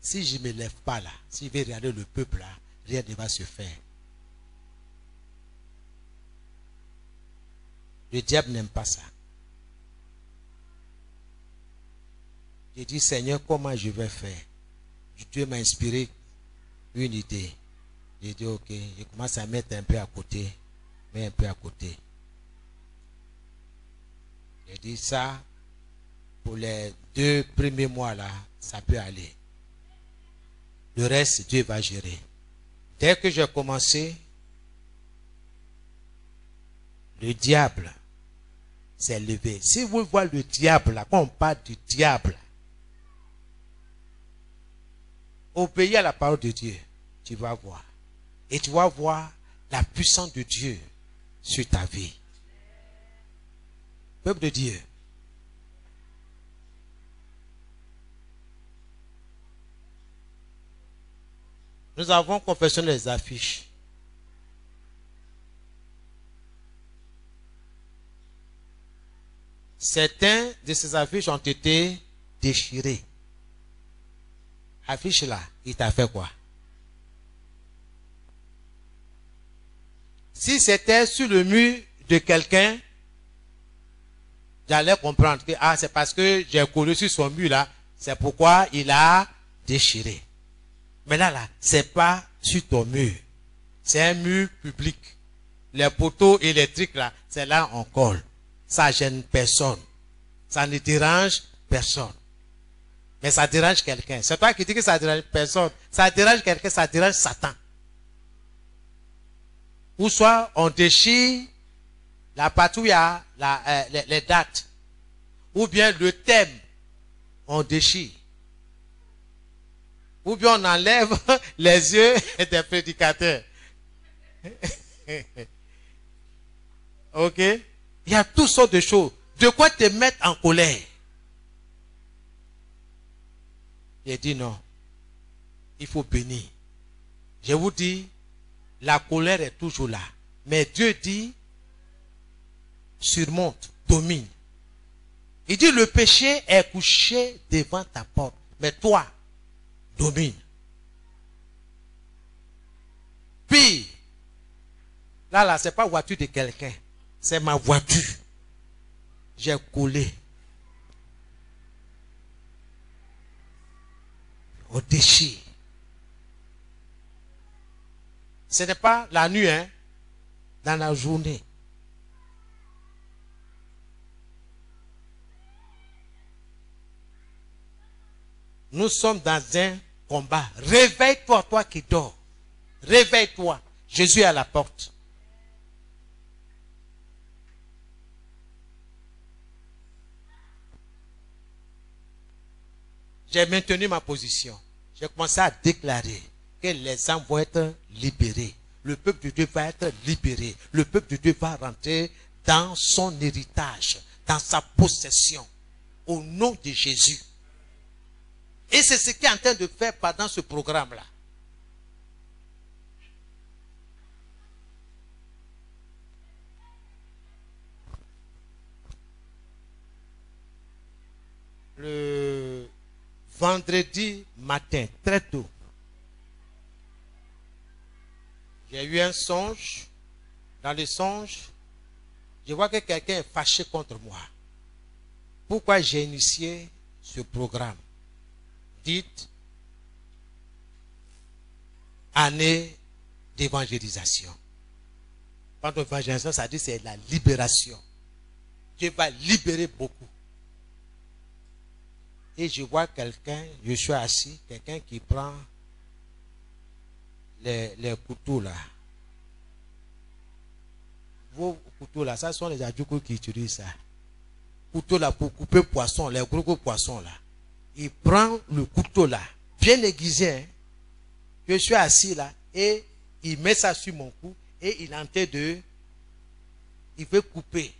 si je ne me lève pas là, si je vais regarder le peuple là, rien ne va se faire. Le diable n'aime pas ça. J'ai dit, Seigneur, comment je vais faire? Dieu m'a inspiré une idée. J'ai dit, ok, je commence à mettre un peu à côté, mais un peu à côté. J'ai dit ça, pour les 2 premiers mois là, ça peut aller. Le reste, Dieu va gérer. Dès que j'ai commencé, le diable s'est levé. Si vous voyez le diable, là, quand on parle du diable, obéis à la parole de Dieu, tu vas voir. Et tu vas voir la puissance de Dieu sur ta vie. Peuple de Dieu. Nous avons confectionné les affiches. Certains de ces affiches ont été déchirées. Affiche là, il t'a fait quoi? Si c'était sur le mur de quelqu'un, j'allais comprendre que ah, c'est parce que j'ai collé sur son mur là, c'est pourquoi il a déchiré. Mais là, c'est pas sur ton mur. C'est un mur public. Les poteaux électriques là, c'est là on colle. Ça gêne personne. Ça ne dérange personne. Mais ça dérange quelqu'un. C'est toi qui dis que ça dérange personne. Ça dérange quelqu'un, ça dérange Satan. Ou soit on déchire la partie où il y a les dates. Ou bien le thème, on déchire. Ou bien on enlève les yeux des prédicateurs. Ok? Il y a toutes sortes de choses. De quoi te mettre en colère? J'ai dit non. Il faut bénir. Je vous dis, la colère est toujours là. Mais Dieu dit, surmonte, domine. Il dit, le péché est couché devant ta porte. Mais toi, domine. Puis, là, c'est pas voiture de quelqu'un. C'est ma voiture. J'ai collé. Au déchire. Ce n'est pas la nuit, hein, dans la journée. Nous sommes dans un combat. Réveille-toi, toi qui dors. Réveille-toi. Jésus est à la porte. J'ai maintenu ma position. J'ai commencé à déclarer que les âmes vont être libérées. Le peuple de Dieu va être libéré. Le peuple de Dieu va rentrer dans son héritage, dans sa possession, au nom de Jésus. Et c'est ce qu'il est en train de faire pendant ce programme-là. Le vendredi matin, très tôt, j'ai eu un songe. Dans le songe, je vois que quelqu'un est fâché contre moi. Pourquoi j'ai initié ce programme? Dites, année d'évangélisation. Quand on évangélisation, ça dit c'est la libération. Dieu va libérer beaucoup. Et je vois quelqu'un, je suis assis, quelqu'un qui prend les couteaux là. Vos couteaux là, ça sont les adjoukou qui utilisent ça. Couteau là pour couper poisson, les gros poissons là. Il prend le couteau là, bien aiguisé. Hein. Je suis assis là et il met ça sur mon cou et il est en train de... Il veut couper.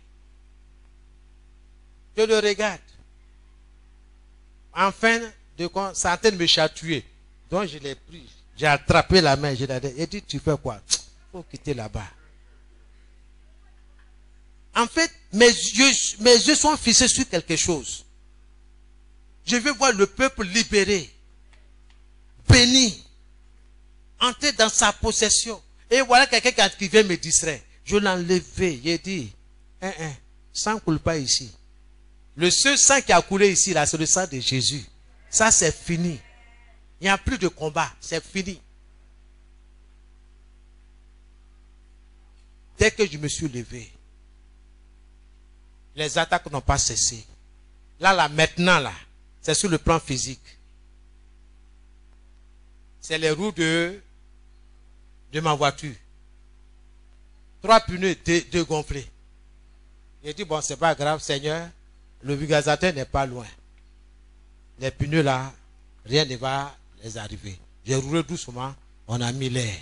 Je le regarde. Enfin, ça est en train de me chatouiller. Donc je l'ai pris. J'ai attrapé la main. Je l'ai dit, tu fais quoi? Il faut quitter là-bas. En fait, mes yeux sont fixés sur quelque chose. Je veux voir le peuple libéré, béni, entrer dans sa possession. Et voilà quelqu'un qui vient me distraire. Je l'ai enlevé. J'ai dit, sang ne coule pas ici. Le seul sang qui a coulé ici, là, c'est le sang de Jésus. Ça, c'est fini. Il n'y a plus de combat. C'est fini. Dès que je me suis levé, les attaques n'ont pas cessé. Là, maintenant, là, c'est sur le plan physique. C'est les roues de ma voiture. 3 pneus dégonflés. J'ai dit, bon, c'est pas grave, Seigneur. Le vulgarisateur n'est pas loin. Les pneus là, rien ne va les arriver. J'ai roulé doucement, on a mis l'air.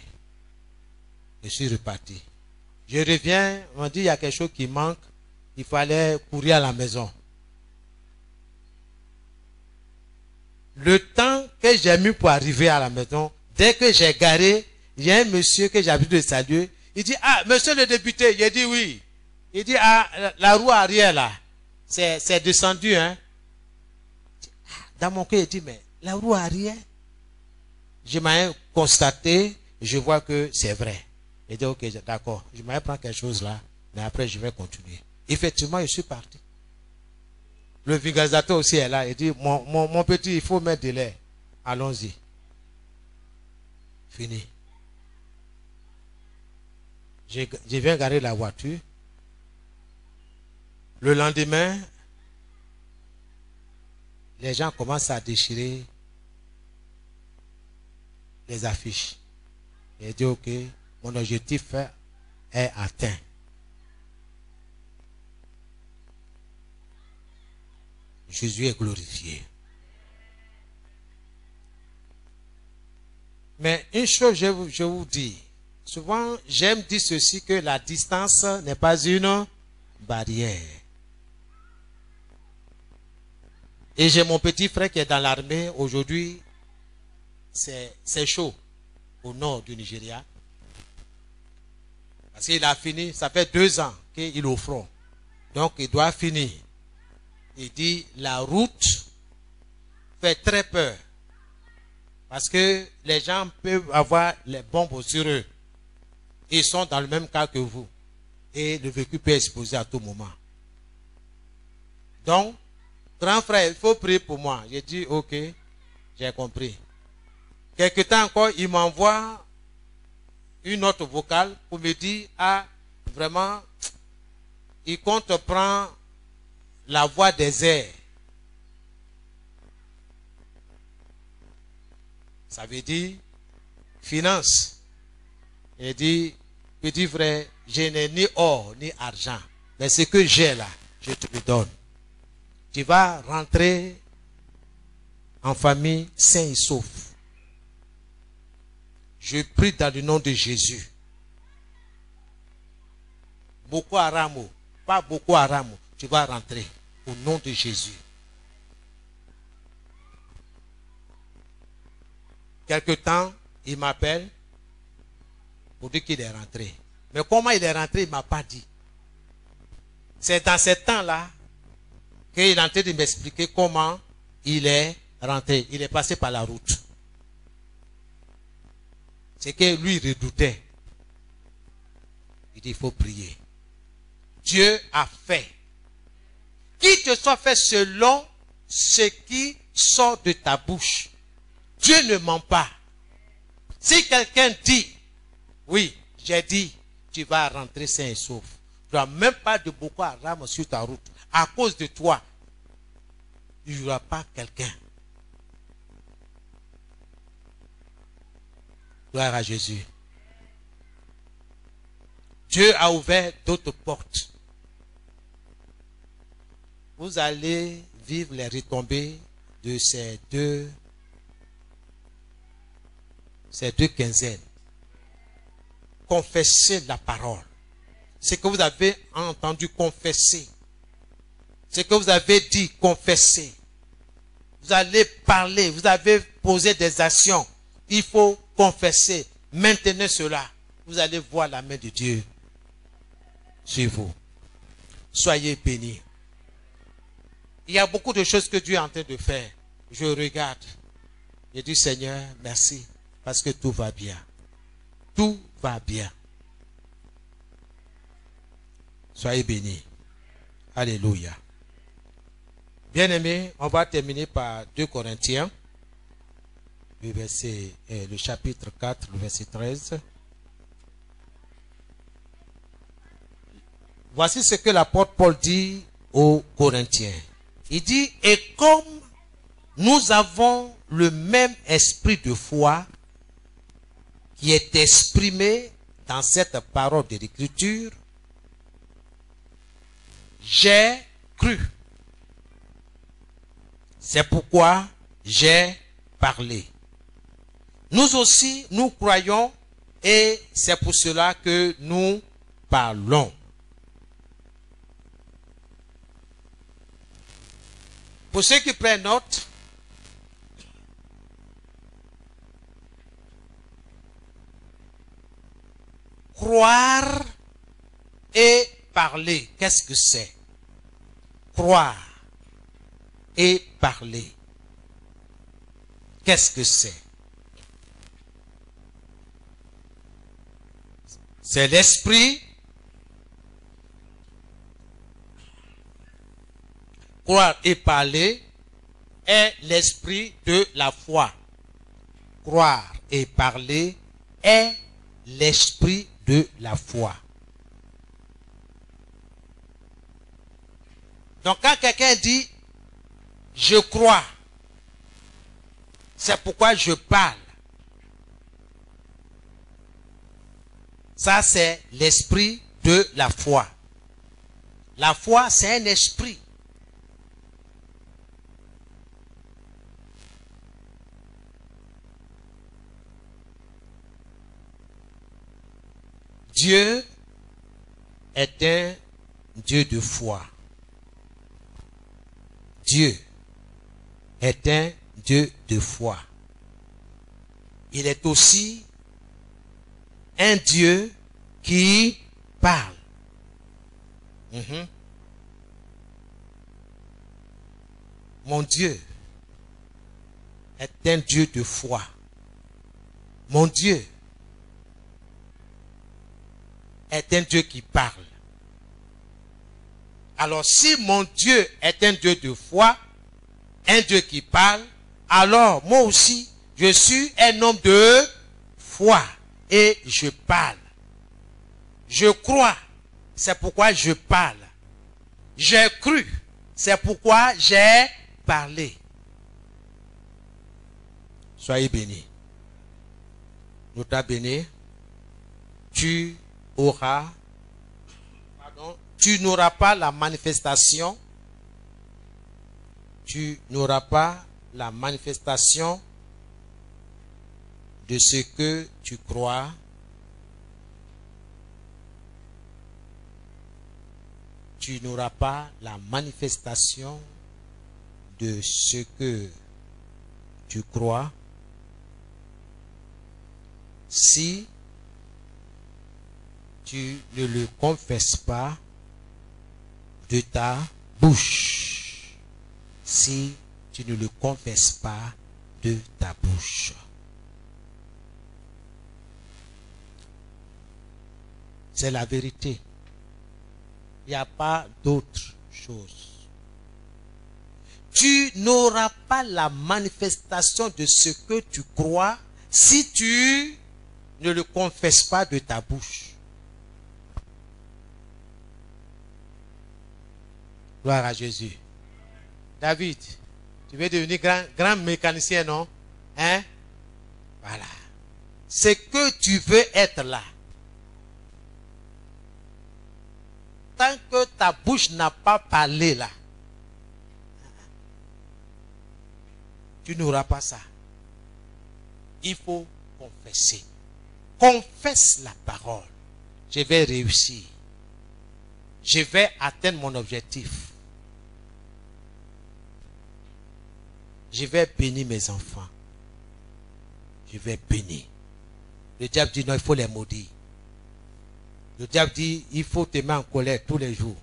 Je suis reparti. Je reviens, on dit il y a quelque chose qui manque. il fallait courir à la maison. Le temps que j'ai mis pour arriver à la maison, dès que j'ai garé, il y a un monsieur que j'ai l'habitude de saluer. Il dit, ah, monsieur le député. J'ai dit oui. Il dit, ah, la roue arrière là, c'est descendu, hein. Dans mon cœur, il dit, mais la roue arrière, je m'ai constaté, je vois que c'est vrai. Il dit, ok, d'accord, je m'ai prendre quelque chose là, mais après je vais continuer. Effectivement, je suis parti. Le vulgarisateur aussi est là. Il dit, mon petit, il faut mettre de l'air. Allons-y. Fini. Je viens garer la voiture. Le lendemain, les gens commencent à déchirer les affiches. Il dit, ok, mon objectif est atteint. Jésus est glorifié. Mais une chose, je vous dis, souvent j'aime dire ceci, que la distance n'est pas une barrière. Et j'ai mon petit frère qui est dans l'armée. Aujourd'hui, c'est chaud au nord du Nigeria. Parce qu'il a fini, ça fait 2 ans qu'il est au front. Donc il doit finir. Il dit, la route fait très peur. Parce que les gens peuvent avoir les bombes sur eux. Ils sont dans le même cas que vous. Et le véhicule peut exploser à tout moment. Donc, grand frère, il faut prier pour moi. J'ai dit, ok, j'ai compris. Quelque temps encore, il m'envoie une note vocale pour me dire, ah, vraiment, il compte prendre la voie des airs. Ça veut dire finance. Il dit, petit frère, je n'ai ni or ni argent, mais ce que j'ai là, je te le donne. Tu vas rentrer en famille sain et sauf. Je prie dans le nom de Jésus. Boko Haram, pas Boko Haram, tu vas rentrer au nom de Jésus. Quelque temps, il m'appelle pour dire qu'il est rentré. Mais comment il est rentré, il ne m'a pas dit. C'est dans ce temps-là qu'il est en train de m'expliquer comment il est rentré. Il est passé par la route. C'est que lui redoutait. Il dit, il faut prier. Dieu a fait. Qu'il te soit fait selon ce qui sort de ta bouche. Dieu ne ment pas. Si quelqu'un dit, oui, j'ai dit, tu vas rentrer sain et sauf. Tu n'as même pas de Boko Haram sur ta route. À cause de toi, il n'y aura pas quelqu'un. Gloire à Jésus. Dieu a ouvert d'autres portes. Vous allez vivre les retombées de ces deux quinzaines. Confessez la parole. Ce que vous avez entendu, confesser. Ce que vous avez dit, confesser. Vous allez parler, vous avez posé des actions. Il faut confesser. Maintenez cela. Vous allez voir la main de Dieu sur vous. Soyez bénis. Il y a beaucoup de choses que Dieu est en train de faire. Je regarde. Je dis, Seigneur, merci. Parce que tout va bien. Tout va bien. Soyez bénis. Alléluia. Bien-aimés, on va terminer par 2 Corinthiens. Le chapitre 4, le verset 13. Voici ce que l'apôtre Paul dit aux Corinthiens. Il dit, et comme nous avons le même esprit de foi qui est exprimé dans cette parole de l'Écriture, j'ai cru. C'est pourquoi j'ai parlé. Nous aussi, nous croyons et c'est pour cela que nous parlons. Pour ceux qui prennent note, croire et parler, qu'est-ce que c'est? Croire et parler, qu'est-ce que c'est? C'est l'esprit. Croire et parler est l'esprit de la foi. Croire et parler est l'esprit de la foi. Donc quand quelqu'un dit « je crois », c'est pourquoi je parle. Ça, c'est l'esprit de la foi. La foi, c'est un esprit. Dieu est un Dieu de foi. Dieu est un Dieu de foi. Il est aussi un Dieu qui parle. Mon Dieu est un Dieu de foi. Mon Dieu est un Dieu qui parle. Alors si mon Dieu est un Dieu de foi, un Dieu qui parle, alors moi aussi je suis un homme de foi et je parle. Je crois, c'est pourquoi je parle. J'ai cru, c'est pourquoi j'ai parlé. Soyez bénis. Nous t'avons béni. Tu n'auras pas la manifestation. Tu n'auras pas la manifestation de ce que tu crois. Tu n'auras pas la manifestation de ce que tu crois si tu ne le confesses pas de ta bouche. Si tu ne le confesses pas de ta bouche. C'est la vérité. Il n'y a pas d'autre chose. Tu n'auras pas la manifestation de ce que tu crois si tu ne le confesses pas de ta bouche. Gloire à Jésus. David, tu veux devenir grand mécanicien, non? Hein? Voilà. C'est que tu veux être là. Tant que ta bouche n'a pas parlé là, tu n'auras pas ça. Il faut confesser. Confesse la parole. Je vais réussir. Je vais atteindre mon objectif. Je vais bénir mes enfants. Je vais bénir. Le diable dit non, il faut les maudire. Le diable dit, il faut te mettre en colère tous les jours.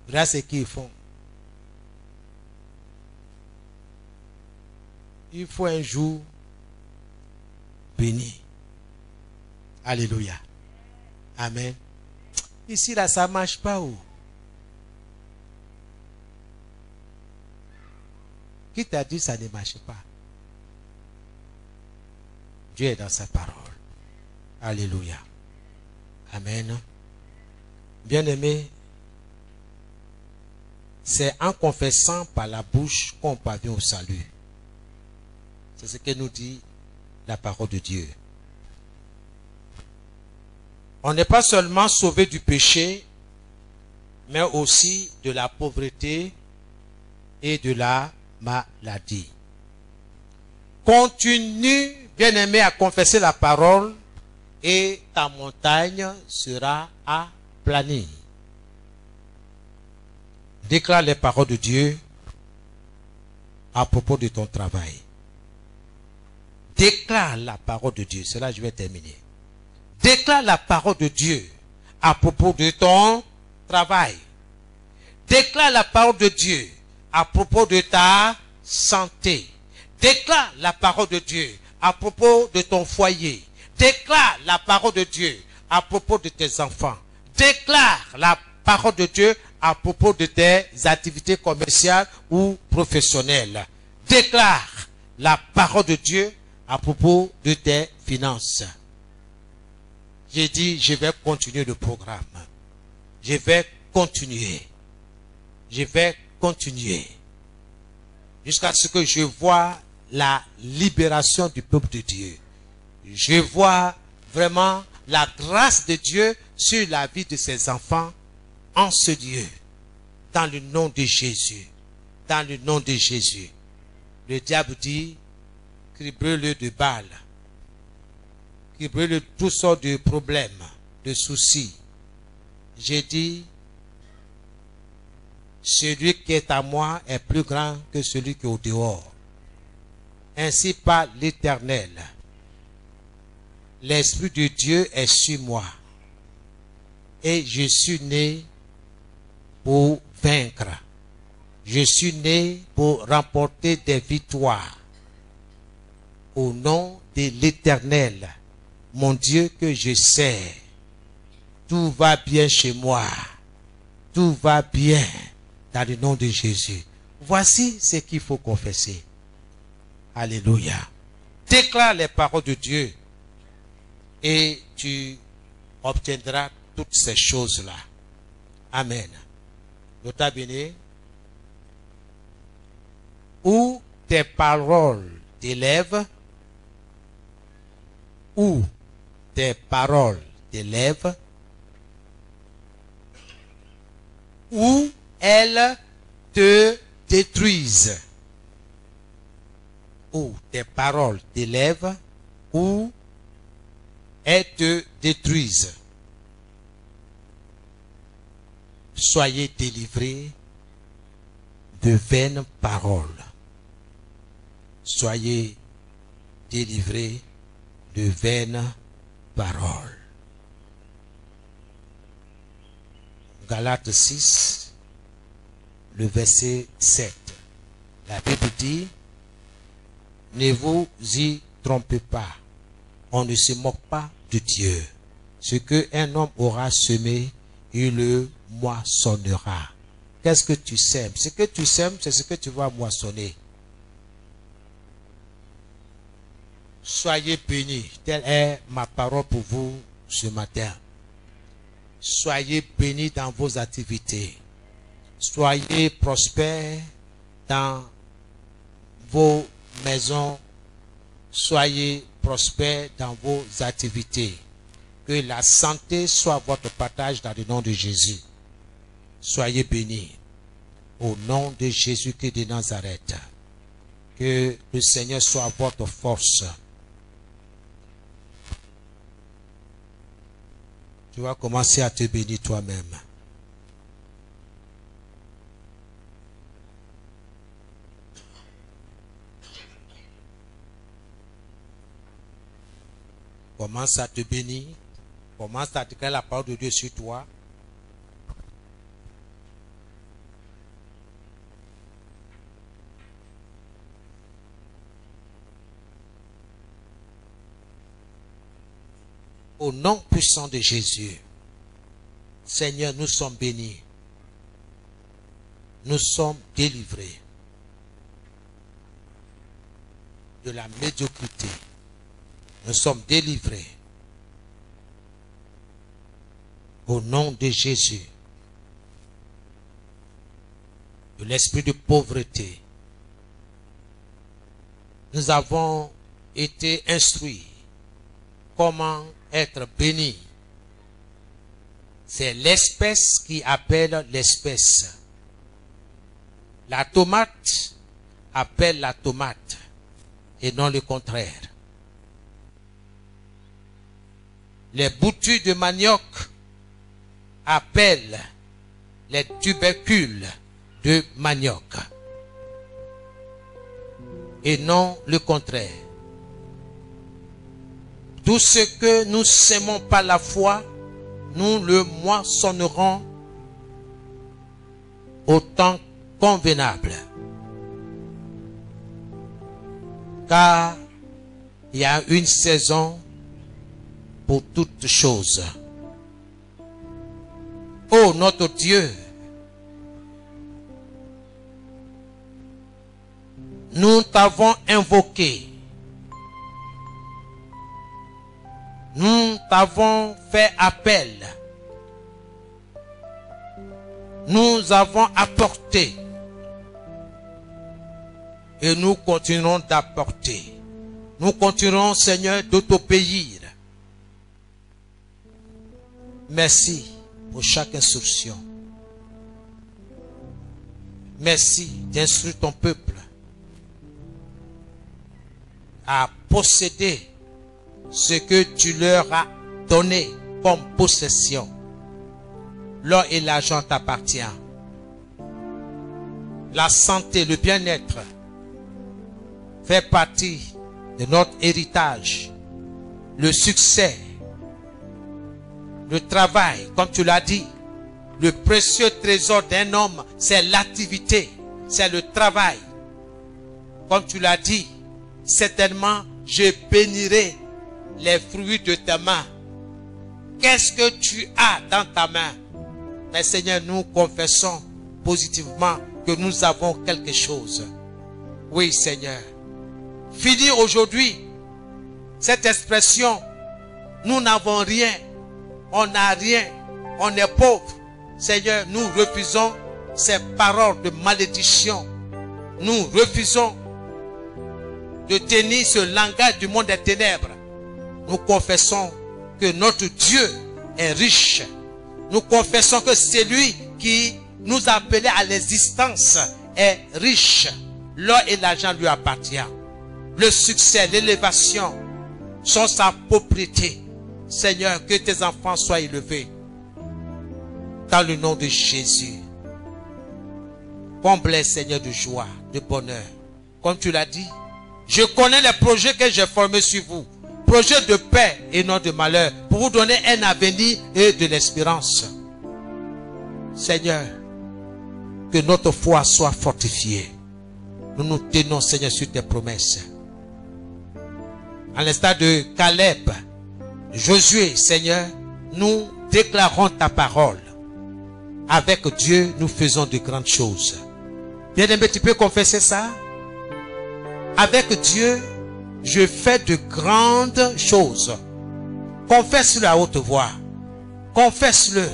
Voilà ce qu'ils font. Il faut un jour béni. Alléluia. Amen. Ici, là, ça ne marche pas où? Qui t'a dit ça ne marche pas? Dieu est dans sa parole. Alléluia. Amen. Bien-aimé, c'est en confessant par la bouche qu'on parvient au salut. C'est ce que nous dit la parole de Dieu. On n'est pas seulement sauvé du péché, mais aussi de la pauvreté et de la maladie. Continue, bien-aimé, à confesser la parole et ta montagne sera aplanie. Déclare les paroles de Dieu à propos de ton travail. Déclare la parole de Dieu. C'est là que je vais terminer. Déclare la parole de Dieu à propos de ton travail. Déclare la parole de Dieu à propos de ta santé. Déclare la parole de Dieu à propos de ton foyer. Déclare la parole de Dieu à propos de tes enfants. Déclare la parole de Dieu à propos de tes activités commerciales ou professionnelles. Déclare la parole de Dieu à propos de tes finances. J'ai dit, je vais continuer le programme. Je vais continuer. Je vais continuer. Jusqu'à ce que je vois la libération du peuple de Dieu. Je vois vraiment la grâce de Dieu sur la vie de ses enfants en ce lieu. Dans le nom de Jésus. Dans le nom de Jésus. Le diable dit, crible-le de balles. Crible-le de toutes sortes de problèmes, de soucis. J'ai dit, celui qui est à moi est plus grand que celui qui est au dehors. Ainsi parle l'Éternel. L'Esprit de Dieu est sur moi. Et je suis né pour vaincre. Je suis né pour remporter des victoires. Au nom de l'Éternel, mon Dieu que je sers, tout va bien chez moi. Tout va bien dans le nom de Jésus. Voici ce qu'il faut confesser. Alléluia. Déclare les paroles de Dieu et tu obtiendras toutes ces choses-là. Amen. Nota bene. Où tes paroles t'élèvent, où tes paroles t'élèvent, où elles te détruisent. Où tes paroles t'élèvent, où elles te détruisent. Soyez délivrés de vaines paroles. Soyez délivrés de vaines paroles. Galates 6, le verset 7. La Bible dit, ne vous y trompez pas. On ne se moque pas de Dieu. Ce qu'un homme aura semé, il le moissonnera. Qu'est-ce que tu sèmes? Ce que tu sèmes, c'est ce que tu vas moissonner. Soyez bénis. Telle est ma parole pour vous ce matin. Soyez bénis dans vos activités. Soyez prospères dans vos maisons. Soyez prospères dans vos activités. Que la santé soit votre partage dans le nom de Jésus. Soyez bénis. Au nom de Jésus-Christ de Nazareth. Que le Seigneur soit votre force. Tu vas commencer à te bénir toi-même. Commence à te bénir. Commence à déclarer la parole de Dieu sur toi. Au nom puissant de Jésus, Seigneur, nous sommes bénis. Nous sommes délivrés de la médiocrité. Nous sommes délivrés. Au nom de Jésus, de l'esprit de pauvreté. Nous avons été instruits comment être bénis. C'est l'espèce qui appelle l'espèce. La tomate appelle la tomate et non le contraire. Les boutures de manioc appellent les tubercules de manioc. et non le contraire. Tout ce que nous sèmons par la foi, nous le moissonnerons au temps convenable. Car il y a une saison pour toutes choses. Ô notre Dieu, nous t'avons invoqué. Nous t'avons fait appel. Nous avons apporté. Et nous continuerons d'apporter. Nous continuerons, Seigneur, de t'obéir. Merci pour chaque instruction. Merci d'instruire ton peuple à posséder ce que tu leur as donné comme possession. L'or et l'argent t'appartiennent. La santé, le bien-être fait partie de notre héritage. Le succès, le travail, comme tu l'as dit, le précieux trésor d'un homme, c'est l'activité, c'est le travail. Comme tu l'as dit, certainement, je bénirai les fruits de ta main. Qu'est-ce que tu as dans ta main? Mais Seigneur, nous confessons positivement que nous avons quelque chose. Oui, Seigneur. Fini aujourd'hui cette expression, nous n'avons rien, on n'a rien, on est pauvre. Seigneur, nous refusons ces paroles de malédiction. Nous refusons de tenir ce langage du monde des ténèbres. Nous confessons que notre Dieu est riche. Nous confessons que celui qui nous a appelés à l'existence est riche. L'or et l'argent lui appartiennent. Le succès, l'élévation sont sa propriété. Seigneur, que tes enfants soient élevés. Dans le nom de Jésus. Comble, Seigneur, de joie, de bonheur. Comme tu l'as dit, je connais les projets que j'ai formés sur vous. Projets de paix et non de malheur. Pour vous donner un avenir et de l'espérance. Seigneur, que notre foi soit fortifiée. Nous nous tenons, Seigneur, sur tes promesses. À l'instar de Caleb, Josué, Seigneur, nous déclarons ta parole. Avec Dieu, nous faisons de grandes choses. Bien-aimé, tu peux confesser ça? Avec Dieu, je fais de grandes choses. Confesse-le à haute voix. Confesse-le.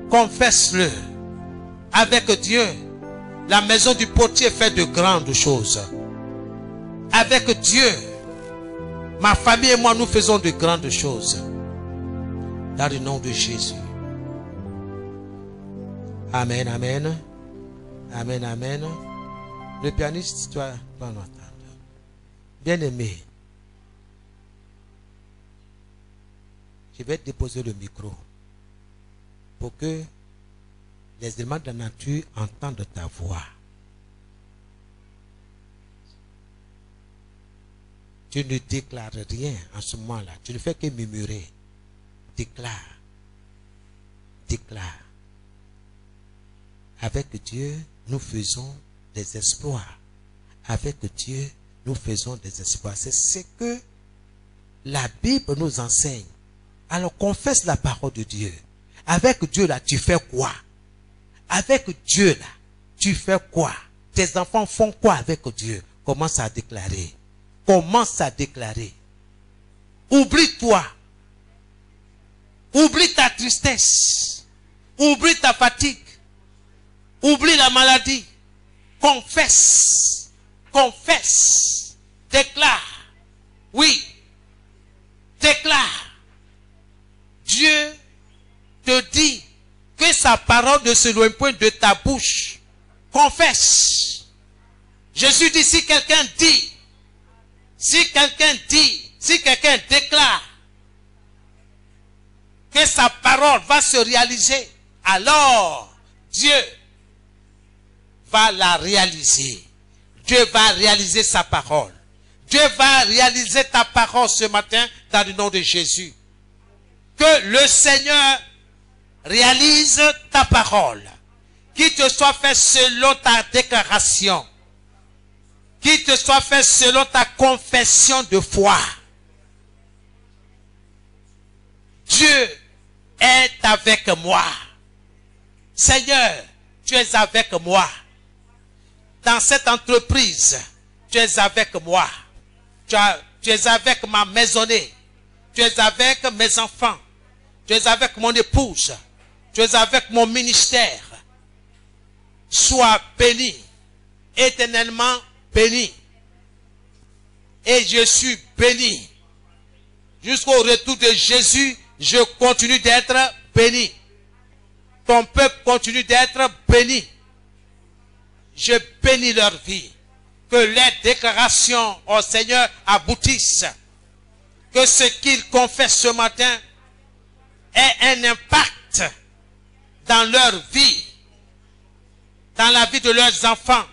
Confesse-le. Avec Dieu, la maison du potier fait de grandes choses. Avec Dieu, ma famille et moi, nous faisons de grandes choses. Dans le nom de Jésus. Amen, amen. Amen, amen. Le pianiste, toi, va nous attendre. Bien-aimé, je vais déposer le micro pour que les éléments de la nature entendent ta voix. Tu ne déclares rien en ce moment-là. Tu ne fais que murmurer. Déclare. Déclare. Avec Dieu, nous faisons des exploits. Avec Dieu, nous faisons des exploits. C'est ce que la Bible nous enseigne. Alors confesse la parole de Dieu. Avec Dieu là, tu fais quoi? Avec Dieu là, tu fais quoi? Tes enfants font quoi avec Dieu? Commence à déclarer. Commence à déclarer. Oublie-toi. Oublie ta tristesse. Oublie ta fatigue. Oublie la maladie. Confesse. Confesse. Déclare. Oui. Déclare. Dieu te dit que sa parole ne s'éloigne point de ta bouche. Confesse. Jésus dit, si quelqu'un dit, si quelqu'un déclare que sa parole va se réaliser, alors Dieu va la réaliser. Dieu va réaliser sa parole. Dieu va réaliser ta parole ce matin dans le nom de Jésus. Que le Seigneur réalise ta parole. Qu'il te soit fait selon ta déclaration. Qu'il te soit fait selon ta confession de foi. Dieu est avec moi. Seigneur, tu es avec moi. Dans cette entreprise, tu es avec moi. Tu es avec ma maisonnée. Tu es avec mes enfants. Tu es avec mon épouse. Tu es avec mon ministère. Sois béni. Éternellement béni. Et je suis béni. Jusqu'au retour de Jésus, je continue d'être béni. Ton peuple continue d'être béni. Je bénis leur vie. Que les déclarations au Seigneur aboutissent. Que ce qu'ils confessent ce matin ait un impact dans leur vie, dans la vie de leurs enfants,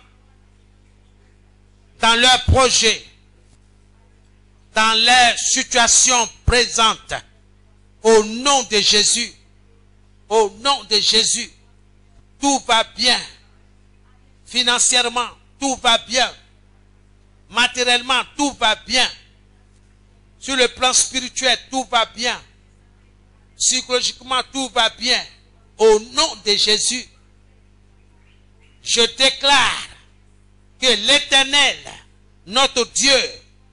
dans leurs projets, dans leur situation présente. Au nom de Jésus, au nom de Jésus, tout va bien. Financièrement, tout va bien. Matériellement, tout va bien. Sur le plan spirituel, tout va bien. Psychologiquement, tout va bien. Au nom de Jésus, je déclare que l'Éternel, notre Dieu,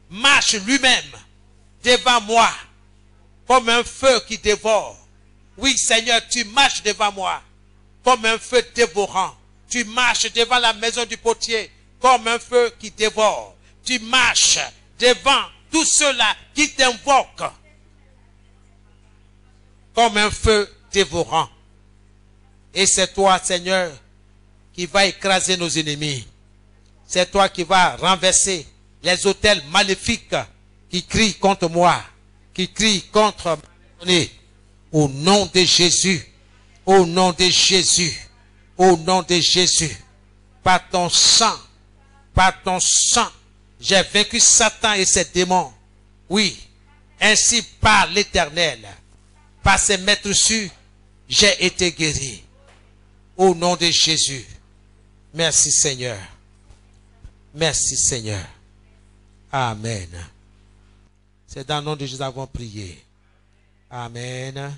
marche lui-même devant moi comme un feu qui dévore. Oui, Seigneur, tu marches devant moi comme un feu dévorant. Tu marches devant la maison du potier comme un feu qui dévore. Tu marches devant tous ceux-là qui t'invoquent comme un feu dévorant. Et c'est toi, Seigneur, qui va écraser nos ennemis. C'est toi qui vas renverser les autels maléfiques qui crient contre moi, qui crient contre moi. Au nom de Jésus, au nom de Jésus, au nom de Jésus, par ton sang, j'ai vaincu Satan et ses démons. Oui, ainsi par l'Éternel, par ses maîtres sûrs, j'ai été guéri. Au nom de Jésus. Merci Seigneur. Merci Seigneur. Amen. C'est dans le nom de Jésus que nous avons prié. Amen.